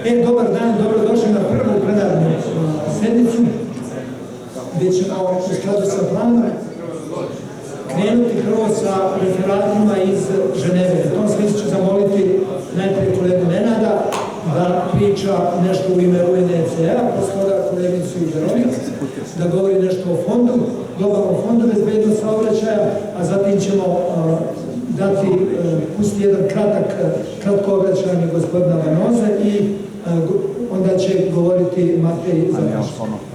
Dobar dan, dobrodošli na prvu plenarnu sednicu, gdje ćemo u skladu sa planom krenuti prvo sa referatima iz Ženeve. U tom smislu ću zamoliti najprije kolegu Nenada da priča nešto u ime UNHCR-a, posle koleginicu Veronika da govori nešto o fondu, globalnom fondu bezbednosti saobraćaja, a zatim ćemo pustiti jedan kratko obraćanje gospodina Vanoze i onda će govoriti Matej Zanaški.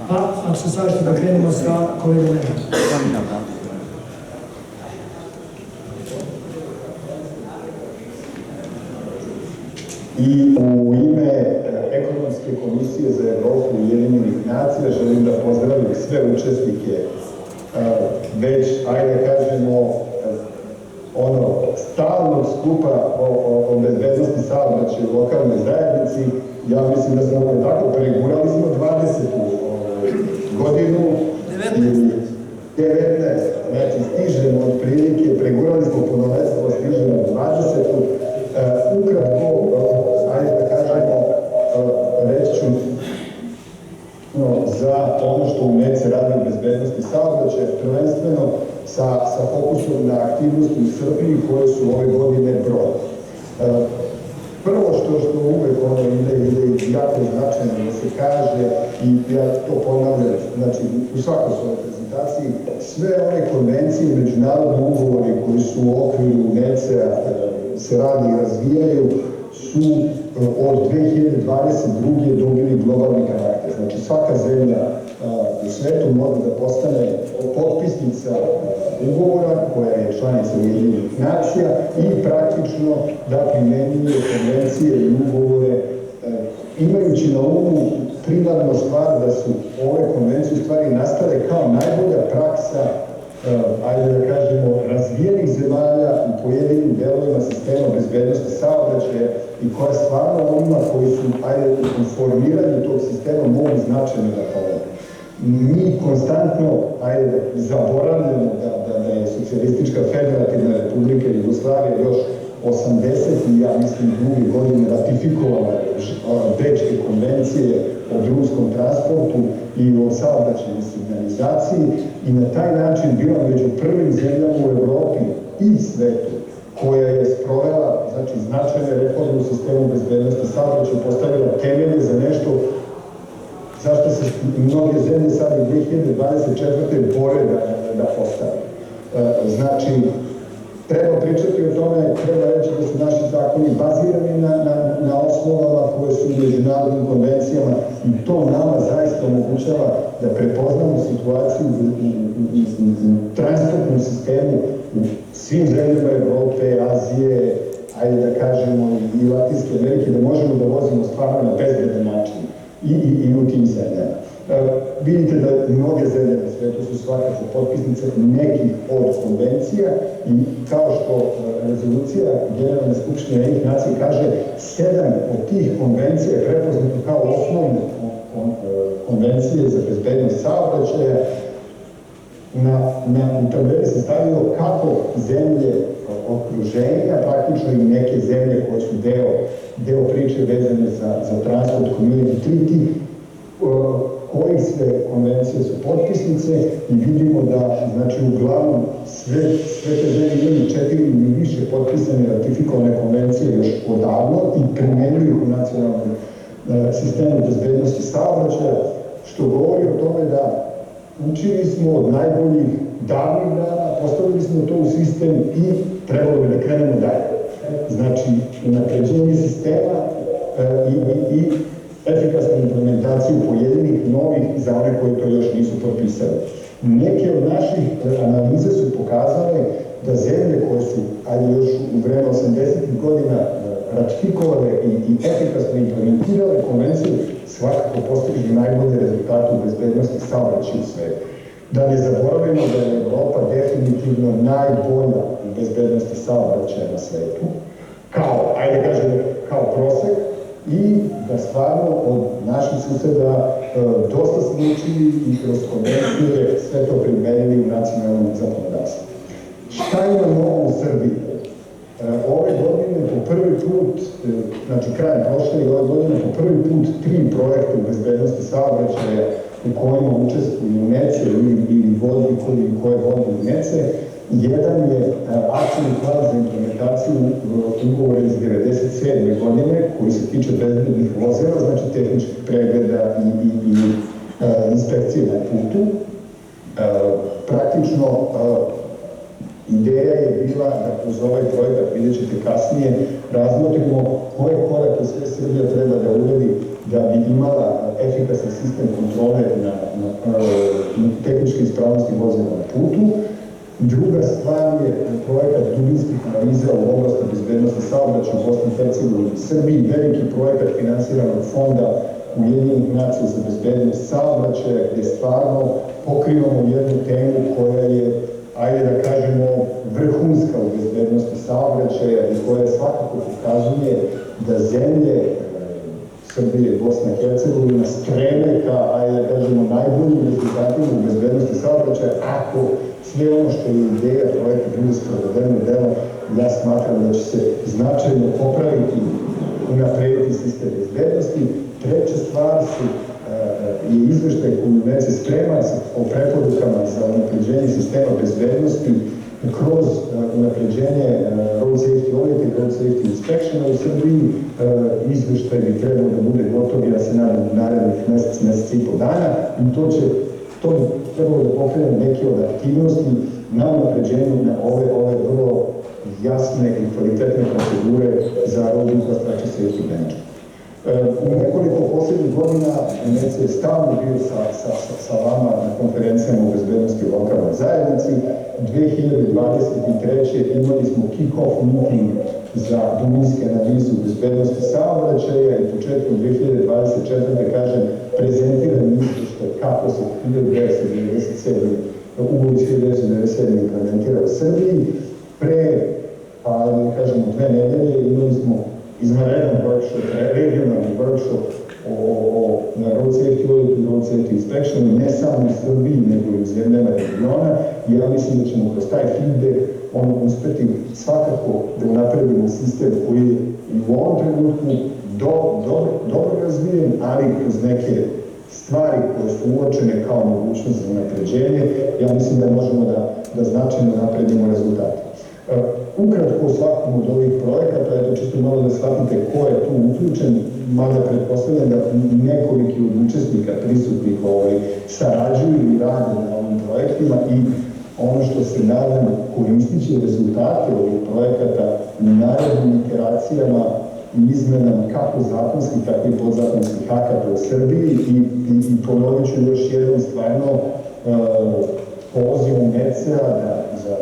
Pa, ako se slažete da krenemo sa kolegom Nenadom. I u ime Ekonomske komisije za Evropu Ujedinjenih nacija želim da pozdravim sve učesnike već, ajde kažemo, stalnog skupa o bezbednosti saobraćaja u lokalnoj zajednici. Ja mislim da smo tako pregurali smo 20. godinu ili 19. Znači stižemo od prilike, pregurali smo punoletstvo, stižemo 20. Ukratko, ajde da kažemo, reći ću za ono što u MEC radi u bezbednosti saobraćaja, prvenstveno sa fokusom na aktivnosti u Srbiji koje su ove godine broj. Prvo što uvek ide jako značajno da se kaže, i ja to ponavljam, znači u svakoj svojoj prezentaciji, sve one konvencije i međunarodni ugovori koji su u okviru MEC-a se radi i razvijaju su od 2022. dobili globalni karakter. Znači svaka zemlja u svetu mora da postane potpisnica ugovora koja je članica Ujedinjenih nacija i praktično da primenjuje konvencije i ugovore imajući na umu primarno stvar da su ove konvencije u stvari nastale kao najbolja praksa, ajde da kažemo, razvijenih zemalja u pojedinim delovima sistema bezbednosti saobraćaja i koja stvarno onima koji su, ajde, u formiranju tog sistema mogu značajno da pomogu. Mi konstantno, ajde, zaboravljamo da je Socijalistička federativna republika Jugoslavija još 80. i ja mislim druge godine ratifikovala Bečke konvencije o drumskom transportu i o saobraćajnoj signalizaciji i na taj način bila među prvim zemljama u Evropi i svetu koja je sprovela značajne reforme u sistemu bezbednosti saobraćaja, postavila temelje za nešto zašto se mnoge zemlje sad u 2024. bore da postave. Znači, treba pričati o tome, treba reći da su naši zakoni bazirani na osnovama koje su u međunarodnim konvencijama i to nama zaista omogućava da prepoznamo situaciju u transportnom sistemu u svim zemljama Evrope, Azije, ajde da kažemo i Latinske Amerike, da možemo da vozimo stvarno na bezbedan način i u tim zemljama. Vidite da mnoge zemlje na svetu su svakako potpisnice nekih od konvencija i kao što rezolucija Generalne skupštine Ujedinjenih nacija kaže, 7 od tih konvencija je prepoznato kao osnovne konvencije za bezbednost saobraćaja. U tabeli se stavilo kako zemlje okruženja, praktično i neke zemlje koje su deo priče vezane za transport community treaty, kojih sve konvencije su potpisnice i vidimo da, znači, uglavnom sve te zemlje imaju 4 ili više potpisane ratifikovane konvencije još odavno i primenjuju ih u nacionalnom sistemu bezbednosti saobraćaja, što govori o tome da učili smo od najboljih davnih dana, postavili smo to u sistem i trebalo bi da krenemo dalje. Znači, unapređenje sistema i efikasnu implementaciju pojedinih novih za one koji to još nisu potpisali. Neke od naših analize su pokazale da zemlje koje su, ajde još u vreme 80. godina ratifikovale i efikasno implementirale konvenciju, svakako postižu najbolje rezultate u bezbednosti saobraćaja u svetu. Da ne zaboravimo da je Evropa definitivno najbolja u bezbednosti saobraćaja na svetu, ajde kažemo, kao prosek, i da stvarno od naših suseda dosta smo učili i kroz konvencije sve to primenili u nacionalnom zakonodavstvu. Šta ima novo u Srbiji? Ove godine po prvi put, znači krajem prošle i ove godine po prvi put 3 projekta u bezbednosti saobraćaja u kojima učestvuju NECE ili voditelji koje vode NECE. Jedan je akcijni plan za implementaciju ugovora iz 1997. godine koji se tiče bezbednih vozila, znači tehničkih pregleda i inspekcije na putu. Praktično, ideja je bila da kroz ovaj projekat, vidjet ćete kasnije, razmotrimo koje korake sve Srbija treba da uredi da bi imala efikasan sistem kontrole na tehničke ispravnosti vozila na putu. Druga stvar je projekat dubinskih analiza u oblasti bezbednosti saobraćaja u Bosni i Hercegovini i Srbiji, veliki projekat finansiran od Fonda Ujedinjenih nacija za bezbednost saobraćaja, gde stvarno pokrivamo jednu temu koja je, ajde da kažemo, vrhunska u bezbednosti saobraćaja i koja svakako pokazuje da zemlje Srbije i Bosna i Hercegovina streme ka, ajde da kažemo, najboljim rezultatima u bezbednosti saobraćaja. Ako sve ono što je ideja projekta bude sprovedeno delo, ja smatram da će se značajno popraviti, unaprediti sistem bezbednosti. Treća stvar je izveštaj koji NECE sprema o preporukama za unapređenje sistema bezbednosti kroz unapređenje road safety audit i road safety inspection u Srbiji. Izveštaj bi trebao da bude gotov, ja se nadam, u narednih mesec i po dana, i to bi trebalo da pokrene neke od aktivnosti na unapređenju na ove vrlo jasne i kvalitetne procedure za road infrastructure safety management. U nekoliko posljednjih godina NECE je stalno bio sa vama na konferencijama o bezbednosti u lokalnoj zajednici. 2023. imali smo kick-off meeting za dubinske analizu bezbednosti saobraćaja i početkom 2024. kažem, prezentiran izveštaj kako se 1997. ugovor iz 1997. implementira u Srbiji. Pre, da kažemo, 2 nedelje imali smo izvanredan workshop, regionalni workshop o road safety audit i road safety inspection, ne samo u Srbiji, nego i u zemljama regiona. I ja mislim da ćemo kroz taj feedback uspeti svakako da unapredimo sistem koji je i u ovom trenutku dobro razvijen, ali kroz neke stvari koje su uočene kao mogućnost za unapređenje, ja mislim da možemo da značajno napredimo rezultate. Ukratko o svakom od ovih projekata, eto čisto malo da shvatite ko je tu uključen, mada pretpostavljam da nekoliki od učesnika prisutnih sarađuju i rade na ovim projektima i ono što se nadam koristit će rezultate ovih projekata u narednim iteracijama i izmenama kako zakonskih, tako i podzakonskih akata u Srbiji i ponovit ću još jednom stvarno pozivom NECE-a da za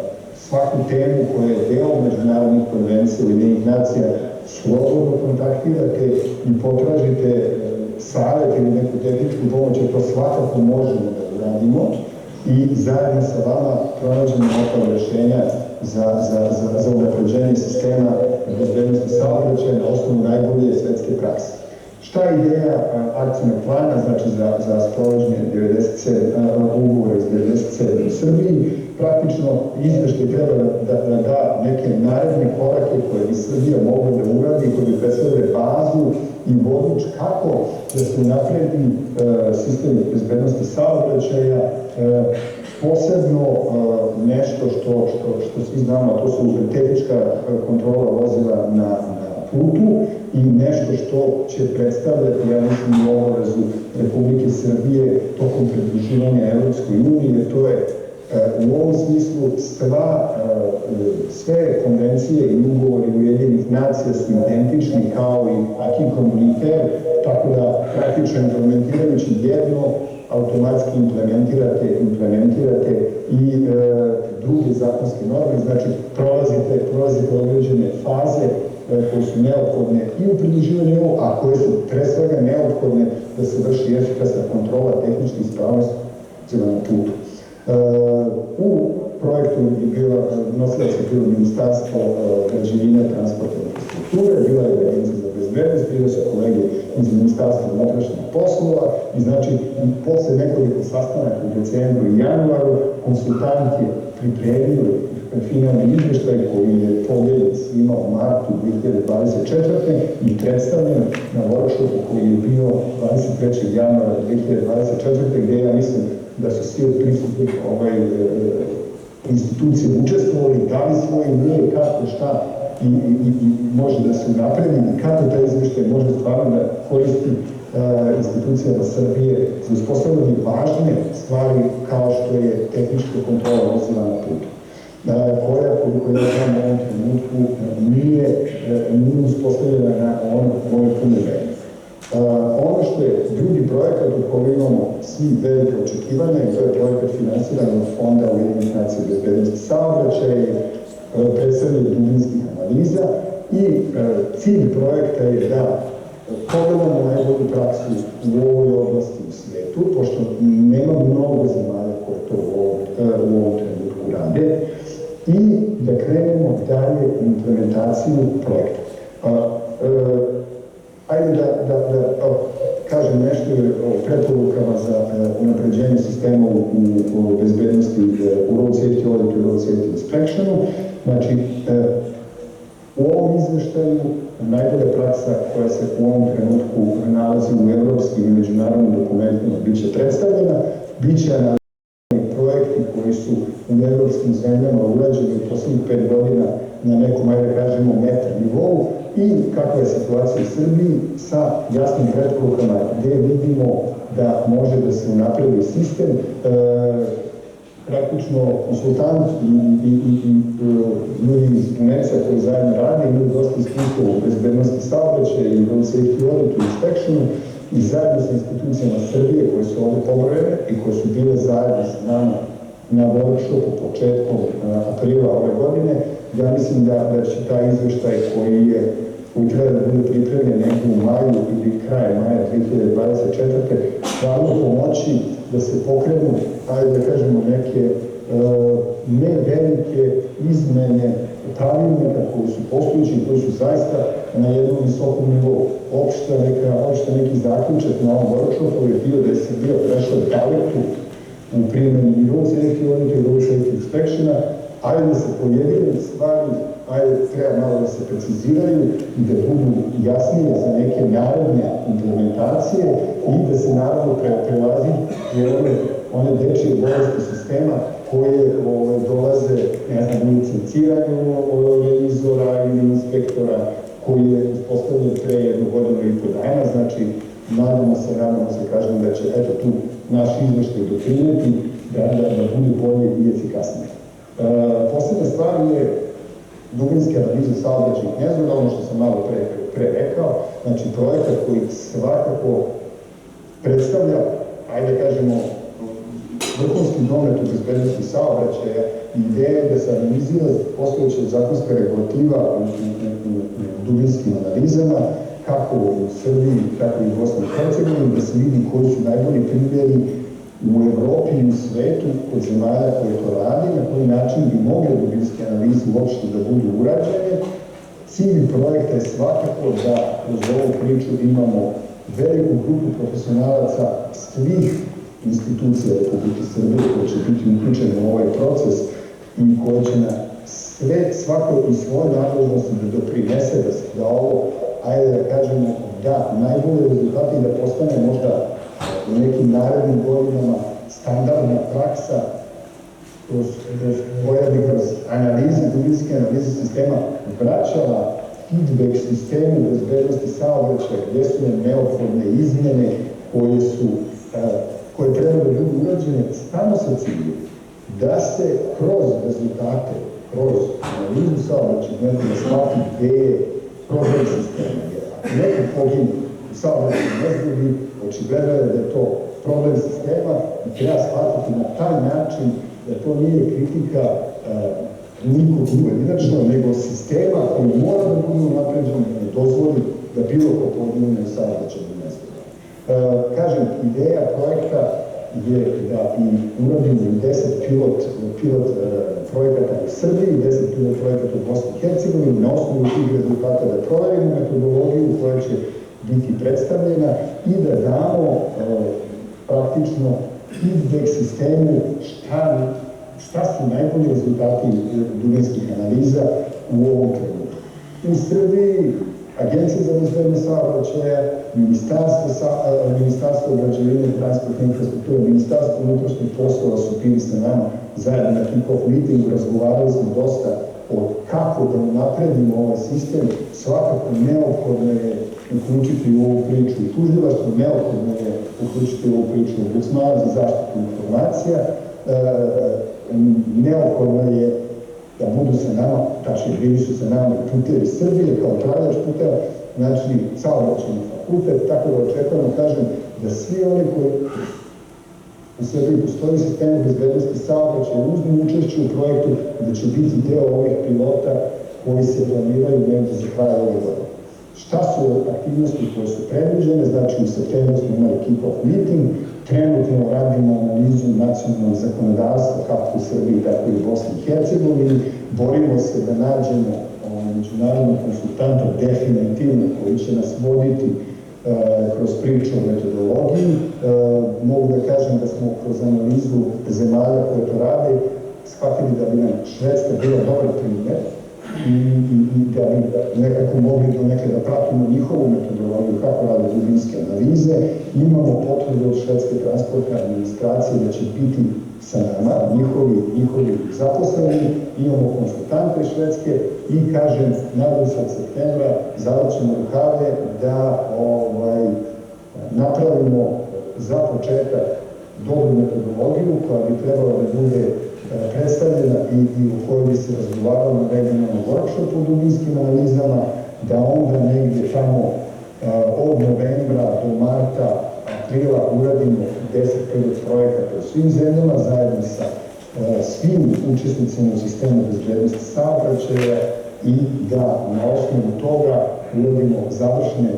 svaku temu koja je deo međunarodnih konvencija Ujedinjenih nacija slobodno kontaktirate i potražite savjet ili neku tehničku pomoć, jer to svakako možemo da uradimo i zajedno sa vama pronađemo neka rešenja za unapređenje sistema bezbednosti saobraćaja na osnovu najbolje svetske prakse. Šta je ideja akcijnog plana, znači za sprovođenje ugovora iz 1997. u Srbiji? Praktično izveštaj treba da da neke naredne korake koje bi Srbija mogla da uradi, koje bi predstavljale bazu i vodič kako da se unapredi sistem bezbednosti saobraćaja, posebno nešto što svi znamo, a to su tehnička kontrola vozila na putu i nešto što će predstavljati, ja mislim, i obavezu Republike Srbije tokom pridruživanja Evropskoj uniji, jer to je u ovom smislu sve konvencije i ugovori Ujedinjenih nacija su identični kao i acquis communautaire, tako da praktično implementirajući jedno automatski implementirate i druge zakonske norme, znači prolazite određene faze koje su neophodne i u pridruživanju, a koje su pre svega neophodne da se vrši efikasna kontrola tehničke ispravnosti na putu. U projektu nosilac je bilo Ministarstvo građevine, transporta i infrastrukture, bila je Agencija za bezbednost bezbednosti, bile su kolege iz Ministarstva unutrašnjih poslova i znači posle nekoliko sastanaka u decembru i januaru konsultant je pripremio finalni izveštaj koji je podeljen svima u martu 2024. i predstavljen na workshopu koji je bio 23. januara 2024. gde ja mislim da su svi od prisutnih institucije učestvovali, dali svoje ideje kako, šta i može da se unapredi i kako taj izveštaj može stvarno da koristi institucijama Srbije za uspostavljanje važne stvari kao što je tehnička kontrola vozila na putu, koja, koliko ja znam u ovom trenutku, nije uspostavljena na ovoj punoj meri. Ono što je drugi projekat u kojem imamo svi velike očekivanja i to je projekat finansiran od Fonda Ujedinjenih nacija bezbednosti saobraćaja i predstavljanje dubinskih analiza i cilj projekta je da pogledamo najbolju praksu u ovoj oblasti u svijetu, pošto nema mnogo zemalja koje to u ovom trenutku rade, i da krenemo dalje u implementaciju projekta. Ajde da kažem nešto o preporukama za unapređenje sistema u bezbednosti u Road Safety Audit i Road Safety Inspectionu. Znači, u ovom izveštaju najbolja praksa koja se u ovom trenutku nalazi u evropskim i međunarodnim dokumentima biće predstavljena, biće analizirani projekti koji su u evropskim zemljama urađeni u poslednjih 5 godina na nekom, ajde kažemo, meta nivou i kakva je situacija u Srbiji sa jasnim preporukama gde vidimo da može da se unapredi sistem. Praktično konsultant i ljudi iz UNEC-a koji zajedno rade imaju dosta iskustva u bezbednosti saobraćaja i Road Safety Audit i Inspectionu i zajedno sa institucijama Srbije koje su ovde pobrojene i koje su bile zajedno sa nama na workshopu početkom aprila ove godine. Ja mislim da će taj izveštaj koji treba da bude pripremljen nekako u maju ili kraje maja 2024. stvarno pomoći da se pokrenu, ajde da kažemo, neke ne velike izmene pravilnika koji su postojeći, koji su zaista na jednom visokom nivou. Opšta neki zaključak na ovom workshopu je bio da je Srbija prešla daleku u primjeni i Road Safety Audit i Road Safety Inspectiona, ajde da se pojedine stvari, ajde treba malo da se preciziraju i da budu jasnije za neke naredne implementacije i da se naravno prelazi one dečije bolesti sistema koje dolaze, ne znam, u licenciranju revizora ili inspektora koji je uspostavljen pre 1 godinu i po dana. Znači, nadamo se, kažem da će tu naš izveštaj doprineti da bude bolje i efikasnije. Poslednja stvar je dubinske analize saobraćajnih nezgoda, ono što sam malo pre rekao, znači projekat koji svakako predstavlja, ajde kažemo, vrhunski domet u bezbednosti saobraćaja i ideja je da se analizira postojeća zakonska regulativa u dubinskim analizama, kako u Srbiji, tako i u Bosni i Hercegovini, da se vidi koji su najbolji primjeri u Evropi i u svetu od zemalja koje to radi, na koji način bi mogle dubinske analize uopšte da budu urađene. Cilj projekta je svakako da uz ovu priču imamo veliku grupu profesionalaca svih institucija Republike Srbije koje će biti uključene u ovaj proces i koje će na svako i svoje nadležnosti da doprinese da ovo, ajde da kažemo, da najbolje rezultate i da postane možda u nekim narednim godinama standardna praksa koja bi kroz dubinske analize sistema vraćala feedback sistemu bezbednosti saobraćaja gdje su neophodne izmjene koje treba da budu urađene samo sa ciljem da se kroz rezultate, kroz analizu saobraćaja nezgoda shvati gdje je problem sistema. Ako neko pogine u saobraćajnoj nezgodi, očigledno je da je to problem sistema i treba shvatiti na taj način da to nije kritika nikog pojedinačno, nego sistema koji mora da bude unapređen i ne dozvoli da bilo ko pogine u saobraćajnoj nezgodi. Kažem, ideja projekta je da i uradimo 10 pilot projekata u Srbiji, 10 pilot projekata u Bosni i Hercegovini, na osnovu tih rezultata da proverimo metodologiju koja će biti predstavljena i da damo praktično feedback sistemu šta su najbolji rezultati dubinskih analiza u ovom trenutku. U Srbiji Agencija za bezbednost saobraćaja, Ministarstvo građevine, transportne infrastrukture, Ministarstvo unutrašnjih poslova su bili sa nama zajedno na kick-off meetingu, razgovarali smo dosta o kako da napredimo ovaj sistem. Svakako neophodno je uključiti u ovu priču i tužilaštvo, neophodno je uključiti u ovu priču Ombudsmana za zaštitu informacija, neophodno je da budu sa nama, tačnije bili su sa nama Putevi Srbije kao upravljač puteva, znači saobraćajni fakultet, tako da očekujemo, kažem, da svi oni koji u Srbiji postoji sistem bezbednosti saobraćaja uzmu učešće u projektu, da će biti deo ovih pilota koji se planiraju negdje za kraj ove godine. Šta su aktivnosti koje su predviđene? Znači u septembru smo imali kick-off meeting, trenutno radimo analizu nacionalnog zakonodavstva kako u Srbiji, tako i u Bosni i Hercegovini. Borimo se da nađemo međunarodnog konsultanta definitivno koji će nas voditi kroz priču o metodologiji. Mogu da kažem da smo kroz analizu zemalja koje to rade shvatili da bi nam Švedska bila dobar primjer i da bi nekako mogli do nekada da pratimo njihovu metodologiju kako rade dubinske analize. Imamo potvrdu od švedske transportne administracije da će biti sa nama, njihovi zaposleni, imamo konsultante švedske i, kažem, nadam se od septembra zavrćemo rukave da napravimo za početak dobru metodologiju koja bi trebala da bude predstavljena i u kojoj bi se razgovaralo na regionalnom workshopu u dubinskim analizama, da onda negdje tamo od novembra do marta, aprila uradimo 10 pilot projekata u svim zemljama zajedno sa svim učesnicima u sistemu bezbednosti saobraćaja i da na osnovu toga uradimo završne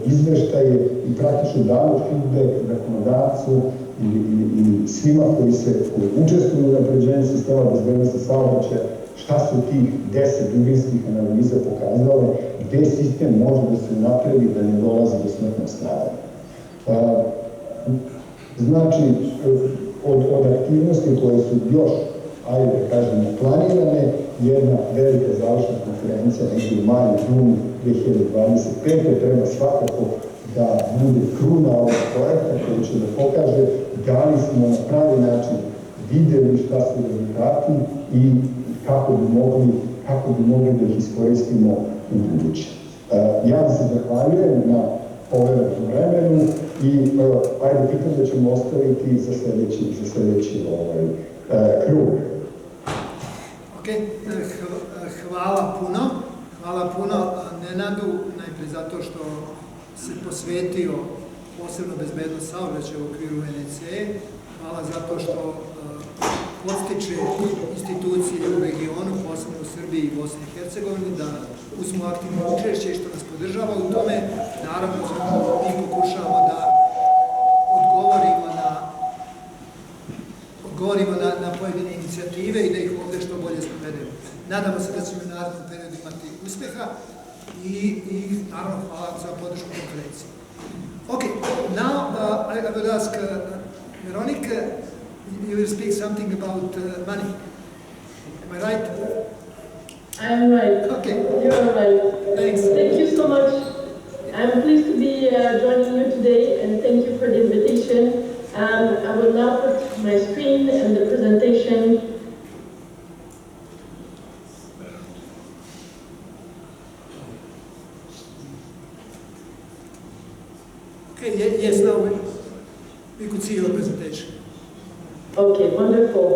izveštaje i praktično damo feedback zakonodavcu i svima koji učestvuju u napređenju sistema bezbednosti saobraćaja, šta su tih 10 dubinskih analiza pokazale, gde sistem može da se napravi da ne dolazi do smrtnog stradanja. Znači, od aktivnosti koje su još, ajde da kažemo, planirane, jedna velika završna konferencija negdje u maju, junu 2025. treba svakako da bude kruna ovog projekta koji će da pokaže da li smo na pravi način videli šta su rezultati i kako bi mogli da ih iskoristimo u buduće. Ja vam se zahvaljujem na povedanom vremenu i ajde pitam da ćemo ostaviti za sljedeći krug. Hvala puno Nenadu, najprije zato što se posvetio posebno bezbednost saobraćaja u okviru UNECE. Hvala zato što podstiče institucije u regionu, posebno u Srbiji i Bosni i Hercegovini, da uzmu aktivno učešće i što nas podržava u tome. Naravno, mi pokušavamo da odgovorimo na pojedine inicijative i da ih ovdje što bolje sprovedemo. Nadamo se da ćemo u narednom periodu imati uspjeha i naravno hvala za podršku konferenciji. Okay, now I would ask Veronique, you will speak something about money. Am I right? I am right. Okay. You are right. Thanks. Thank you so much. I'm pleased to be joining you today and thank you for the invitation. I will now put my screen and the presentation. Okay, yes, now we could see your presentation. Okay, wonderful.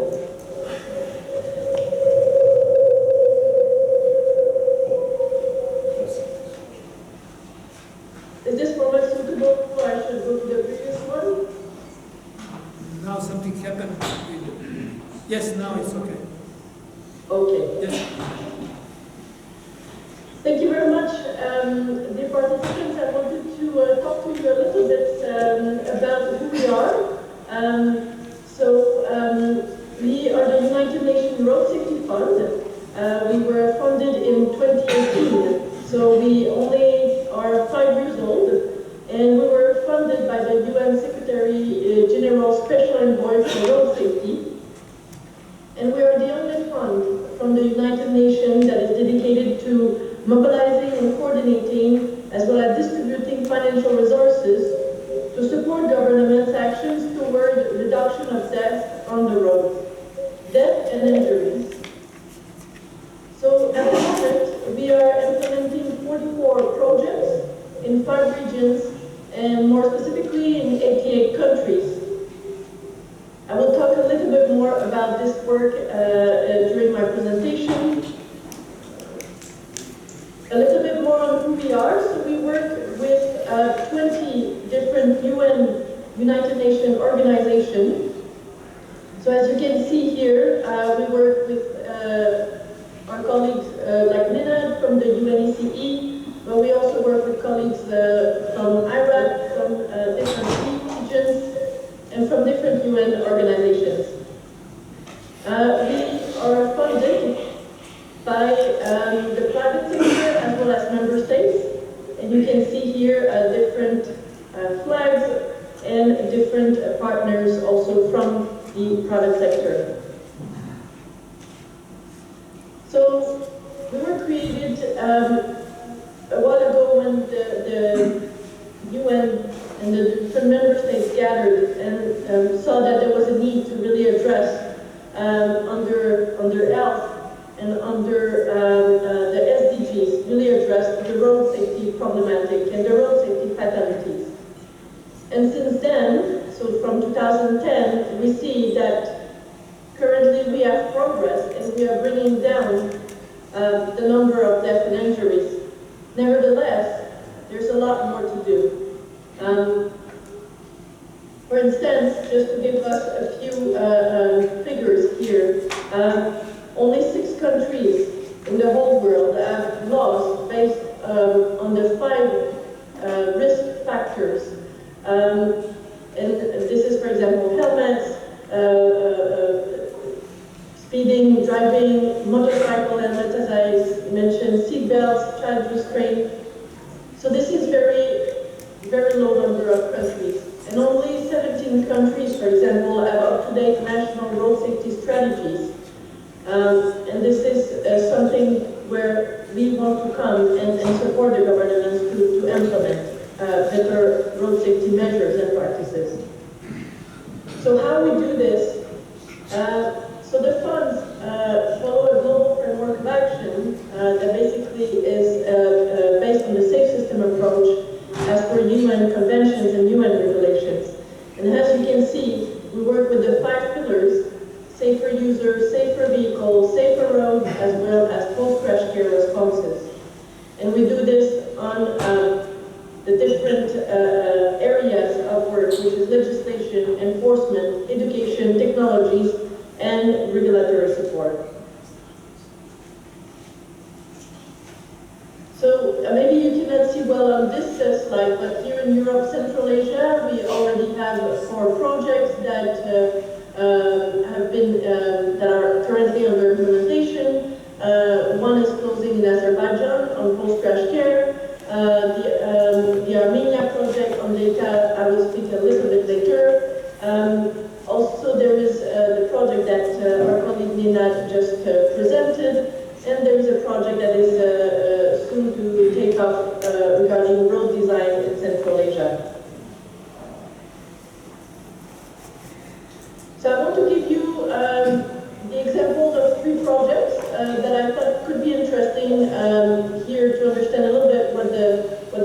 Is this format suitable or I should go to the previous one? Now something happened. Yes, now it's okay. Okay. Yes. Thank you very much. Dear participants, I wanted to talk to you a little bit about who we are. We are the United Nations Road Safety Fund. We were funded in 2018, so we only are 5 years old, and we were funded by the UN Secretary General Special Envoy for Road Safety. And we are the only fund from the United Nations that is dedicated to mobilizing and coordinating, as well as distributing financial resources to support government's actions toward reduction of deaths on the road, death and injuries. So at the moment, we are implementing 44 projects in 5 regions, and more specifically in 88 countries. I will talk a little bit more about this work during my presentation. A little bit more on who we are. So we work with 20 different United Nations organizations. So as you can see here, we work with our colleagues like Nina from the UNECE, but we also work with colleagues from IRAP, from different regions, and from different UN organizations. We are funded by the private sector as well as member states, and you can see here different flags and different partners also from the private sector. So we were created a while ago when the UN and the different member states gathered and saw that there was a need to really address under health and under the SDGs, really address the road safety problematic and the road safety fatalities. And since then, so from 2010, we see that currently we have progress and we are bringing down the number of deaths and injuries. Nevertheless, there's a lot more to do. For instance, just to give us a few figures here, only 6 countries in the whole world have laws based on the 5 risk factors. And this is, for example, helmets, speeding, driving, motorcycle helmets, as I mentioned, seatbelts, child restraint. So this is very low number of countries. And only 17 countries, for example, have up-to-date national road safety strategies. And this is something where we want to come and support the governments to implement better road safety measures and practices. So how we do this? So the funds follow a global framework of action that basically is based on the safe system approach as per UN conventions and UN regulations. And as you can see, we work with the 5 pillars: safer users, safer vehicles, safer roads, as well as post-crash care responses. And we do this on the different areas of work, which is legislation, enforcement, education, technologies, and regulatory support. So maybe you cannot see well on this slide, but here in Europe, Central Asia, we already have 4 projects that that are currently under implementation. One is closing in Azerbaijan on post-crash care. The Armenia project on data, I will speak a little bit later. Also, there is the project that our colleague Nina just presented, and there is a project that is soon to take off regarding road design in Central Asia. So I want to give you the examples of 3 projects that I thought could be interesting here to understand a little bit what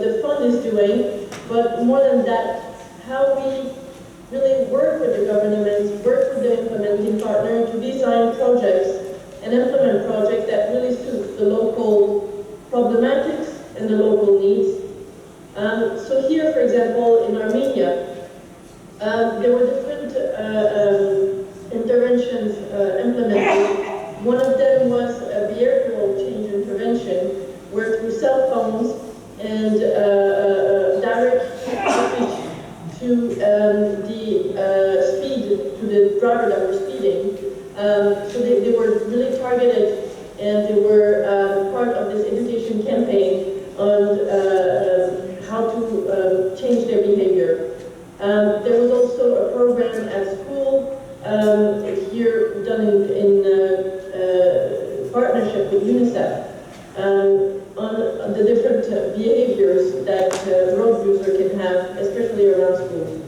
the fund is doing, but more than that, how we really work with the governments, work with the implementing partner to design projects and implement projects that really suit the local problematics and the local needs. So here, for example, in Armenia, there were different interventions implemented. One of them was a behavioral change intervention, where through cell phones and direct outreach to the the driver that was speeding. So they were really targeted, and they were part of this education campaign on how to change their behavior. There was also a program at school here done in partnership with UNICEF on the different behaviors that road user can have, especially around schools.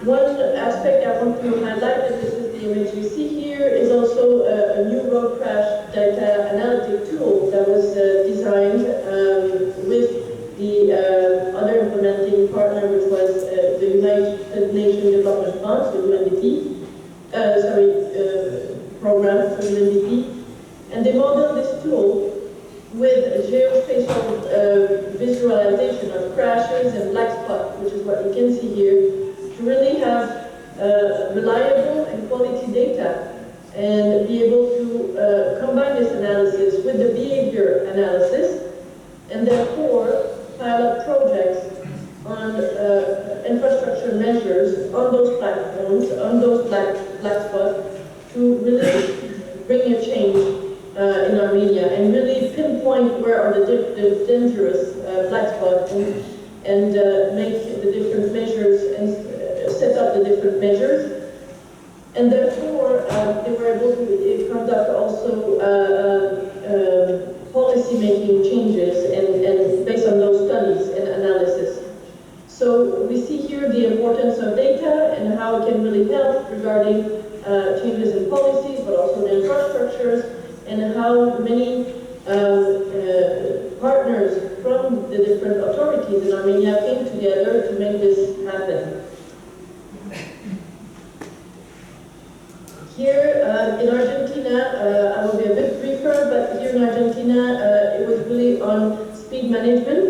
One aspect I want to highlight, and this is the image you see here, is also a new road crash data analytic tool that was designed with the other implementing partner, which was the United Nations Development Fund, so UNDP, program from UNDP. And they modeled this tool with geospatial visualization of crashes and black spots, which is what you can see here, to really have reliable and quality data and be able to combine this analysis with the behavior analysis, and therefore pilot projects on infrastructure measures on those platforms, on those black spots, to really bring a change in Armenia and really pinpoint where are the dangerous black spots and make the different measures and set up the different measures. And therefore, they were able to conduct also policy-making changes and based on those studies and analysis. So we see here the importance of data and how it can really help regarding changes in policies, but also in infrastructures, and how many partners from the different authorities in Armenia came together to make this happen. Here in Argentina, I will be a bit briefer, but here in Argentina, it was really on speed management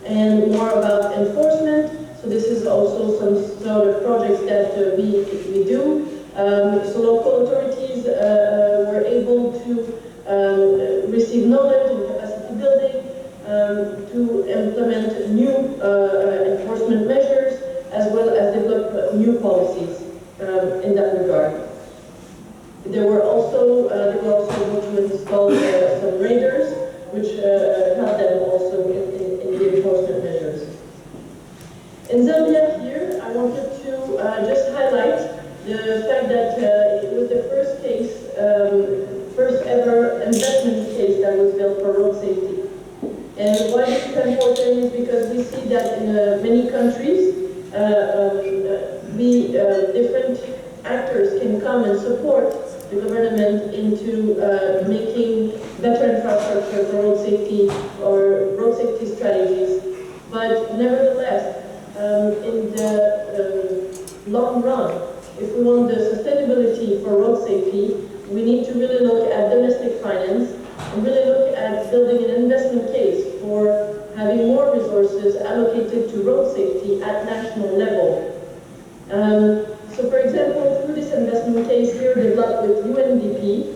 and more about enforcement. So this is also some sort of projects that we do. So local authorities were able to receive knowledge and capacity building to implement new enforcement measures, as well as develop new policies in that regard. They were also able to install some radars, which helped them also in the enforcement measures. In Zambia here, I wanted to just highlight the fact that it was the first case, first ever investment case that was built for road safety. And why this is important is because we see that in many countries, different actors can come and support the government into making better infrastructure for road safety or road safety strategies. But nevertheless, in the long run, if we want the sustainability for road safety, we need to really look at domestic finance and really look at building an investment case for having more resources allocated to road safety at national level. So for example, through this investment case here developed with UNDP,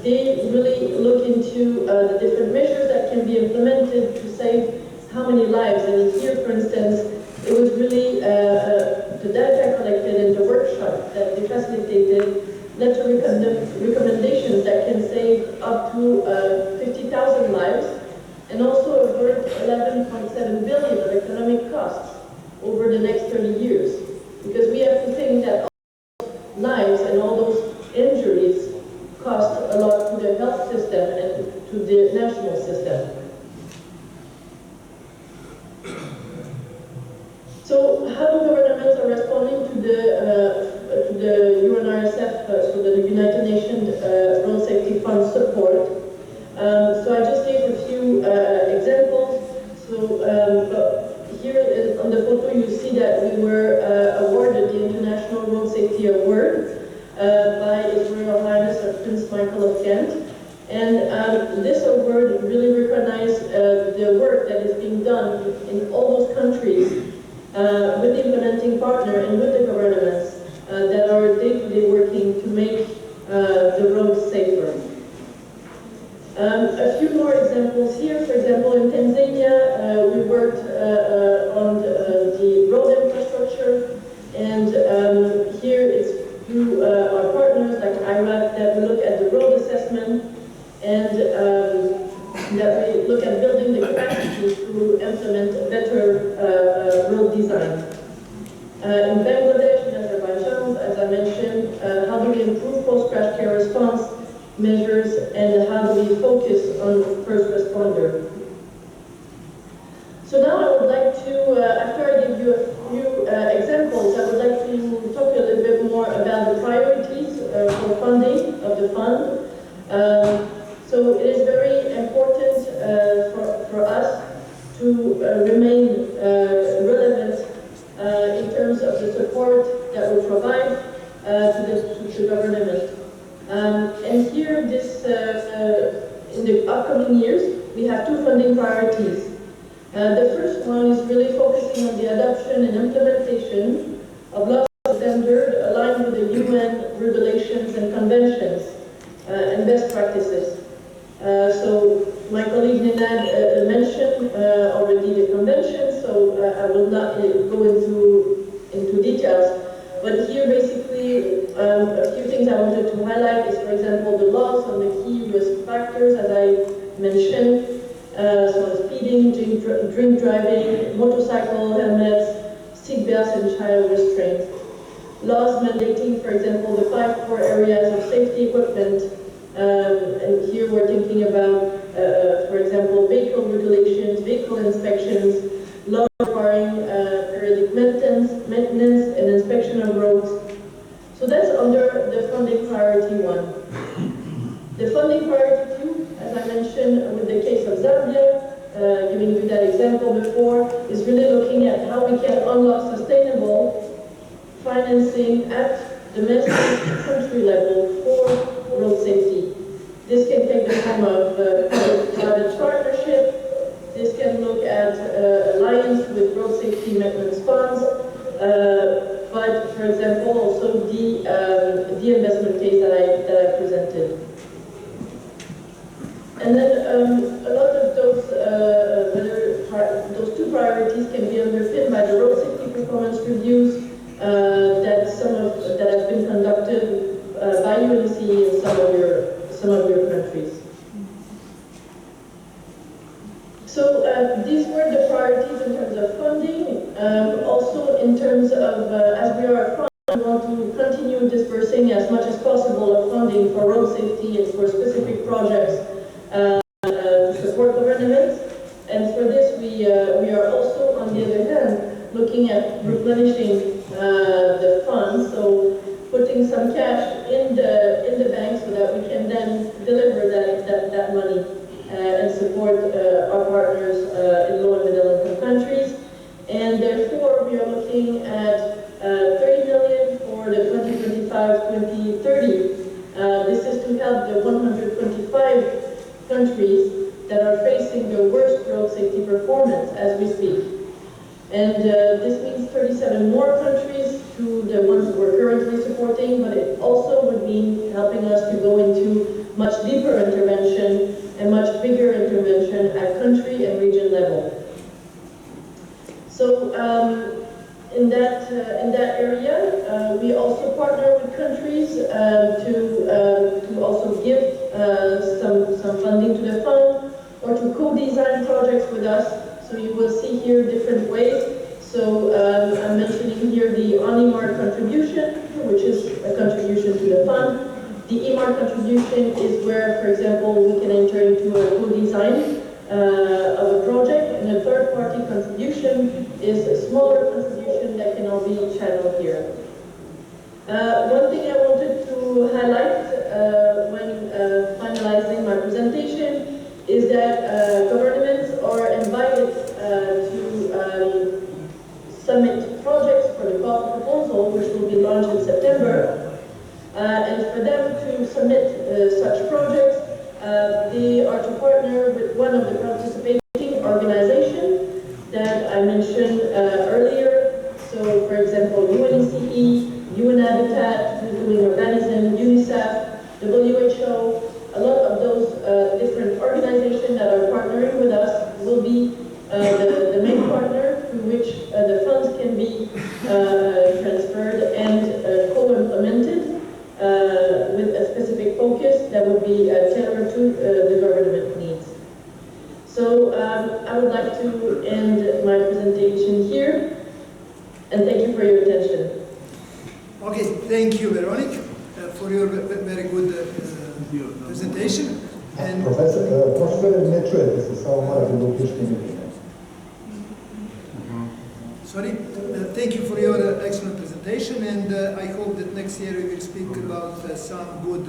they really look into the different measures that can be implemented to save how many lives. And here, for instance, it was really the data collected in the workshop that they facilitated led to recommendations that can save up to 50,000 lives and also avert 11.7 billion of economic costs over the next 30 years. Because we have to think that all those lives and all those injuries cost a lot to the health system and to the national system. So how governments are responding to the UNRSF, so the United Nations Road Safety Fund support? So I just gave a few examples. So here on the photo you see that we were awarded the International Road Safety Award by His Royal Highness Prince Michael of Kent. And this award really recognizes the work that is being done in all those countries with the implementing partner and with the governments that are day-to-day working to make the roads safer. A few more examples here. For example, in Tanzania, we worked on the road infrastructure, and design. In Bangladesh and Azerbaijan, as I mentioned, how do we improve post-crash care response measures and how do we focus on first responder? So now I would like to, after I give you a few examples, I would like to talk a little bit more about the priorities for funding of the fund. So it is very important for us to remain relevant in terms of the support that we provide to the government. And here, in the upcoming years, we have two funding priorities. The first one is really focusing on the adoption and implementation of laws standards aligned with the UN regulations and conventions and best practices. So my colleague Nenad mentioned already the convention, so I will not go into details. But here basically a few things I wanted to highlight is, for example, the laws on the key risk factors, as I mentioned. So speeding, drink driving, motorcycle helmets, seat belts, and child restraint. Laws mandating, for example, the 5 core areas of safety equipment. And here we're thinking about, for example, vehicle regulations, vehicle inspections, laws requiring periodic maintenance and inspection of roads. So that's under the funding priority 1. The funding priority 2, as I mentioned with the case of Zambia, giving you that example before, is really looking at how we can unlock sustainable financing at domestic country level for road safety. This can take the form of private partnership. This can look at alliance with road safety maintenance funds. But, for example, also the investment case that I presented. And then a lot of those two priorities can be underpinned by the road safety performance reviews that have been conducted by UNC in some of your countries. So these were the priorities in terms of funding. Also in terms of, as we are a fund, we want to continue dispersing as much as possible of funding for road safety and for specific projects to support governments. And for this, we are also, on the other hand, looking at replenishing the funds, so putting some cash in the bank so that we can then deliver that money and support our partners in low and middle income countries. And therefore, we are looking at 30 million for the 2025-2030. This is to help the 125 countries that are facing the worst road safety performance as we speak. And this means 37 more countries to the ones we're currently supporting, but it also would mean helping us to go into much deeper intervention and much bigger intervention at country and region level. So in that area, we also partner with countries to also give some funding to the fund or to co-design projects with us. So you will see here different ways. So I'm mentioning here the ONIMAR contribution, which is a contribution to the fund. The EMAR contribution is where, for example, we can enter into a co-design of a project, and a third-party contribution is a smaller contribution that can all be channeled here. One thing I wanted to highlight when finalizing my presentation is that governments are invited to submit projects for the call for proposal, which will be launched in September. And for them to submit such projects, they are to partner with one of the participating organizations that I mentioned earlier. So, for example, UNECE, UN Habitat, Living Organism, UNICEF, WHO, a lot of those different organizations that are partnering with us will be the main partner through which the funds can be transferred and co-implemented with a specific focus that would be tailored to the government needs. So I would like to end my presentation here. Thank you, Veronique, for your very good presentation. And Profesore, ne čujete se, samo morate da uključite mikrofon. Sorry. Thank you for your excellent presentation, and I hope that next year we will speak about some good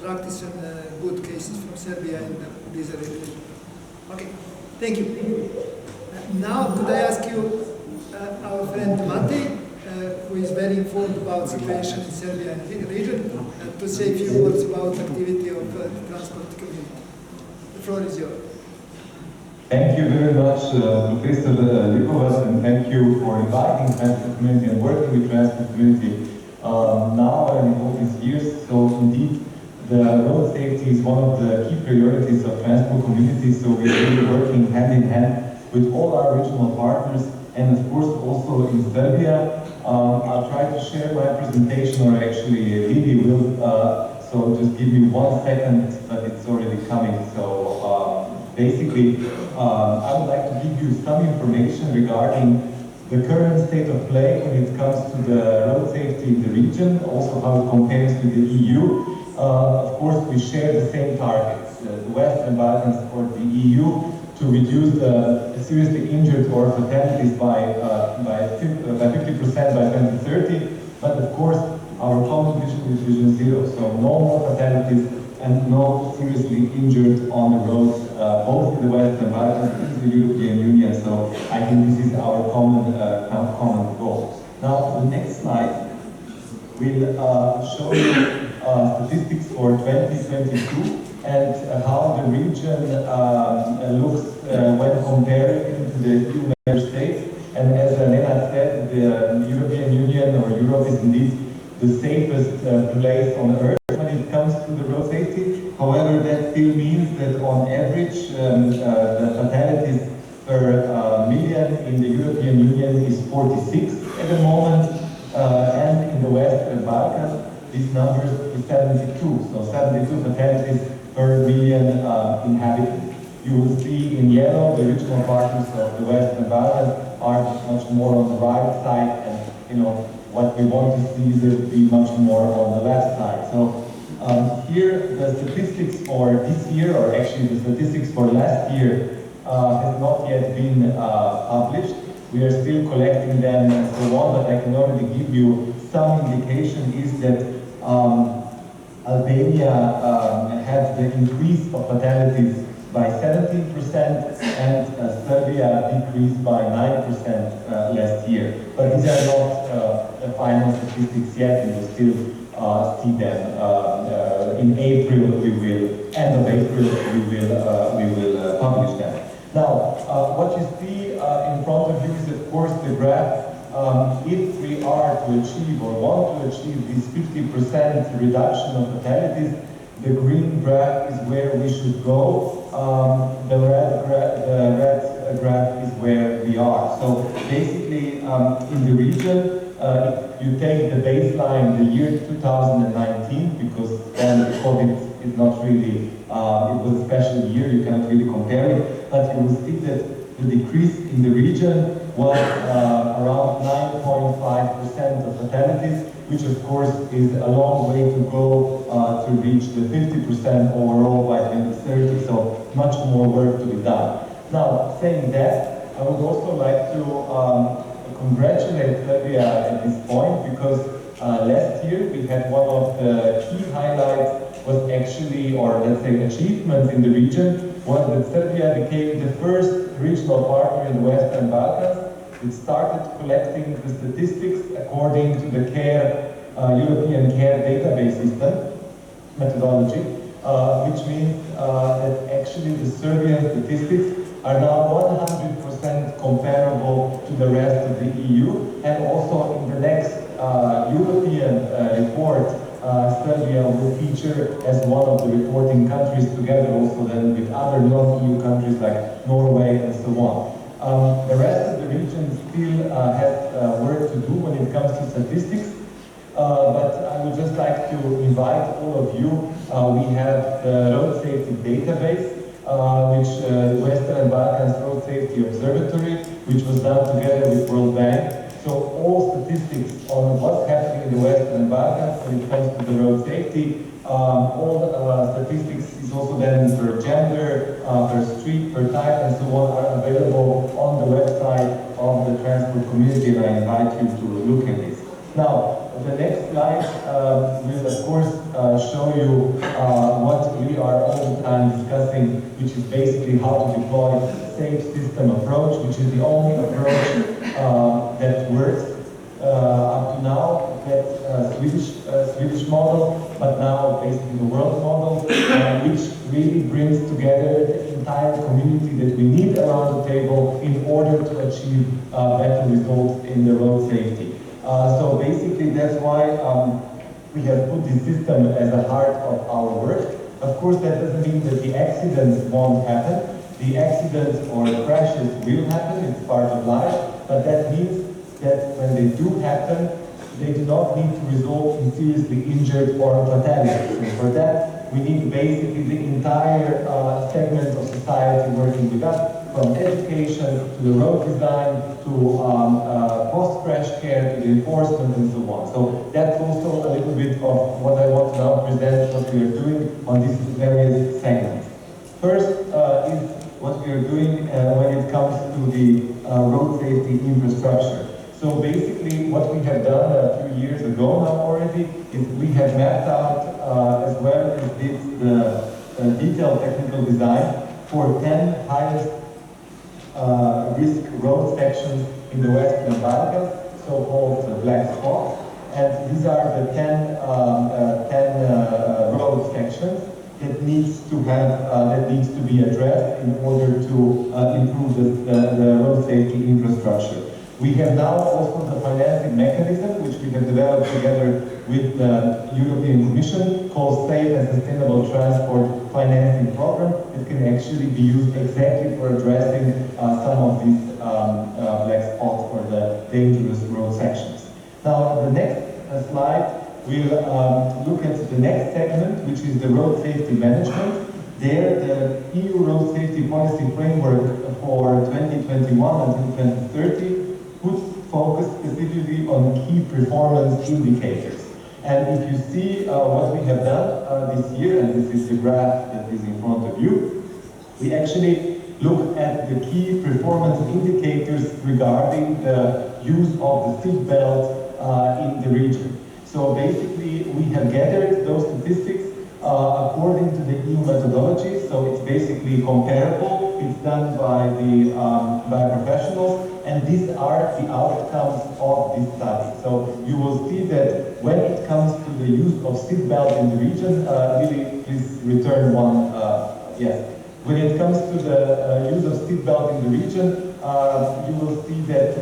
practice and good cases from Serbia in this region. Okay, thank you. Now, could I ask you, our friend Matej, who is very informed about situation in Serbia and the region, to say a few words about activity of the transport community. The floor is yours. Thank you very much, Professor Lipovac, and thank you for inviting the transport community and working with transport community now and in all these years. So indeed, the road safety is one of the key priorities of transport community. So we're really working hand in hand with all our regional partners, and of course also in Serbia. I'll try to share my presentation, or actually Lili will. So just give me 1 second, but it's already coming. So. Basically, I would like to give you some information regarding the current state of play when it comes to the road safety in the region, also how it compares to the EU. Of course, we share the same targets, the Western Balkans or the EU, to reduce the seriously injured or fatalities by 50% by 2030. But of course, our common vision is Vision Zero, so no more fatalities and no seriously injured on the roads, both in the Western Balkans and the European Union. So I think this is our common goal. Now, the next slide will show you statistics for 2022 and how the region looks when comparing to the EU member states. And as Lena said, the European Union or Europe is indeed the safest place on earth when it comes to the road safety. However, that still means that on average, the fatalities per million in the European Union is 46 at the moment, and in the Western Balkans, this number is 72. So 72 fatalities per million inhabitants. You will see in yellow the regional partners of the Western Balkans are much more on the right side, and what we want to see is it be much more on the left side. So here the statistics for this year, or actually the statistics for last year, has not yet been published. We are still collecting them and so on, but I can already give you some indication is that Albania had the increase of fatalities by 17% and Serbia decreased by 9% last year. But these are not the final statistics yet. We will still see them. In April, end of April, we will publish them. Now, what you see in front of you is, of course, the graph. If we are to achieve or want to achieve this 50% reduction of fatalities, the green graph is where we should go. The red graph is where we are. So basically, in the region, if you take the baseline, the year 2019, because then COVID is not really, it was a special year, you cannot really compare it, but you will see that the decrease in the region was around 9.5% of fatalities, which of course is a long way to go to reach the 50% overall by 2030, so much more work to be done. Now, saying that, I would also like to congratulate Serbia at this point, because last year we had one of the key highlights was actually, or let's say achievements in the region, was that Serbia became the first regional partner in the Western Balkans. It started collecting the statistics according to the European CARE database system methodology, which means that actually the Serbian statistics are now 100% comparable to the rest of the EU, and also in the next European report, Serbia will feature as one of the reporting countries, together also then with other non-EU countries like Norway and so on. The rest of the region still has work to do when it comes to statistics, but I would just like to invite all of you. We have the Road Safety Database, which Western Balkans Road Safety Observatory, which was done together with World Bank. So So all statistics on what's happening in the Western Balkans when it comes to the road safety, all statistics is also then per gender, per street, per type, and so on are available on the website of the transport community, and I invite you to look at this. Now, the next slide will of course show you what we are all the time discussing, which is basically how to deploy a safe system approach, which is the only approach that works up to now, that Swedish model, but now basically the world model, which really brings together the entire community that we need around the table in order to achieve better results in the road safety. So basically that's why we have put this system as the heart of our work. Of course, that doesn't mean that the accidents won't happen. The accidents or crashes will happen, it's part of life, but that means that when they do happen, they do not need to result in seriously injured or fatalities. And for that, we need basically the entire segment of society working with us, from education to the road design to post-crash care to the enforcement and so on. So that's also a little bit of what I want to now present, what we are doing on these various segments. First is what we are doing when it comes to the road safety infrastructure. So basically what we have done a few years ago now already is we have mapped out as well as this the detailed technical design for 10 highest risk road sections in the Western Balkans, so-called black spots. And these are the 10 road sections that needs to have that needs to be addressed in order to improve the road safety infrastructure. We have now also the financing mechanism, which we have developed together with the European Commission, called Safe and Sustainable Transport Financing Program, that can actually be used exactly for addressing some of these black spots for the dangerous road sections. Now, the next slide, we'll look at the next segment, which is the road safety management. There, the EU Road Safety Policy Framework for 2021 until 2030 puts focus specifically on key performance indicators. And if you see what we have done this year, and this is the graph that is in front of you, we actually look at the key performance indicators regarding the use of the seat belt in the region. So basically, we have gathered those statistics according to the EU methodology, so it's basically comparable. It's done by professionals, and these are the outcomes of this study. So you will see that when it comes to the use of seatbelt in the region, really, please return one. Yes. When it comes to the use of seatbelt in the region, you will see that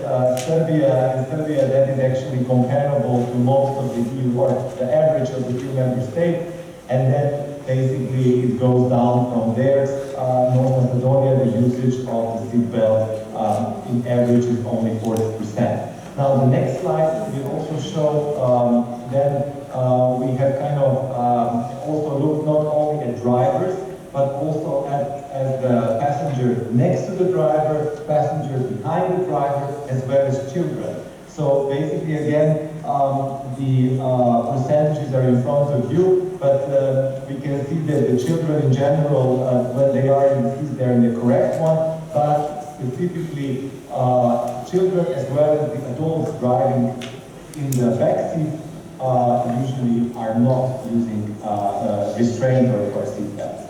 Serbia, that is actually comparable to most of the EU, or the average of the EU member states. And then basically it goes down from there. North Macedonia, the usage of the seatbelt in average is only 40%. Now the next slide will also show we have kind of also looked not only at drivers, but also at the passenger next to the driver, passengers behind the driver, as well as children. So basically, again, the percentages are in front of you, but we can see that the children in general, when they are in the seats, they're in the correct one, but specifically children as well as the adults driving in the back seat usually are not using restraint or seat belts.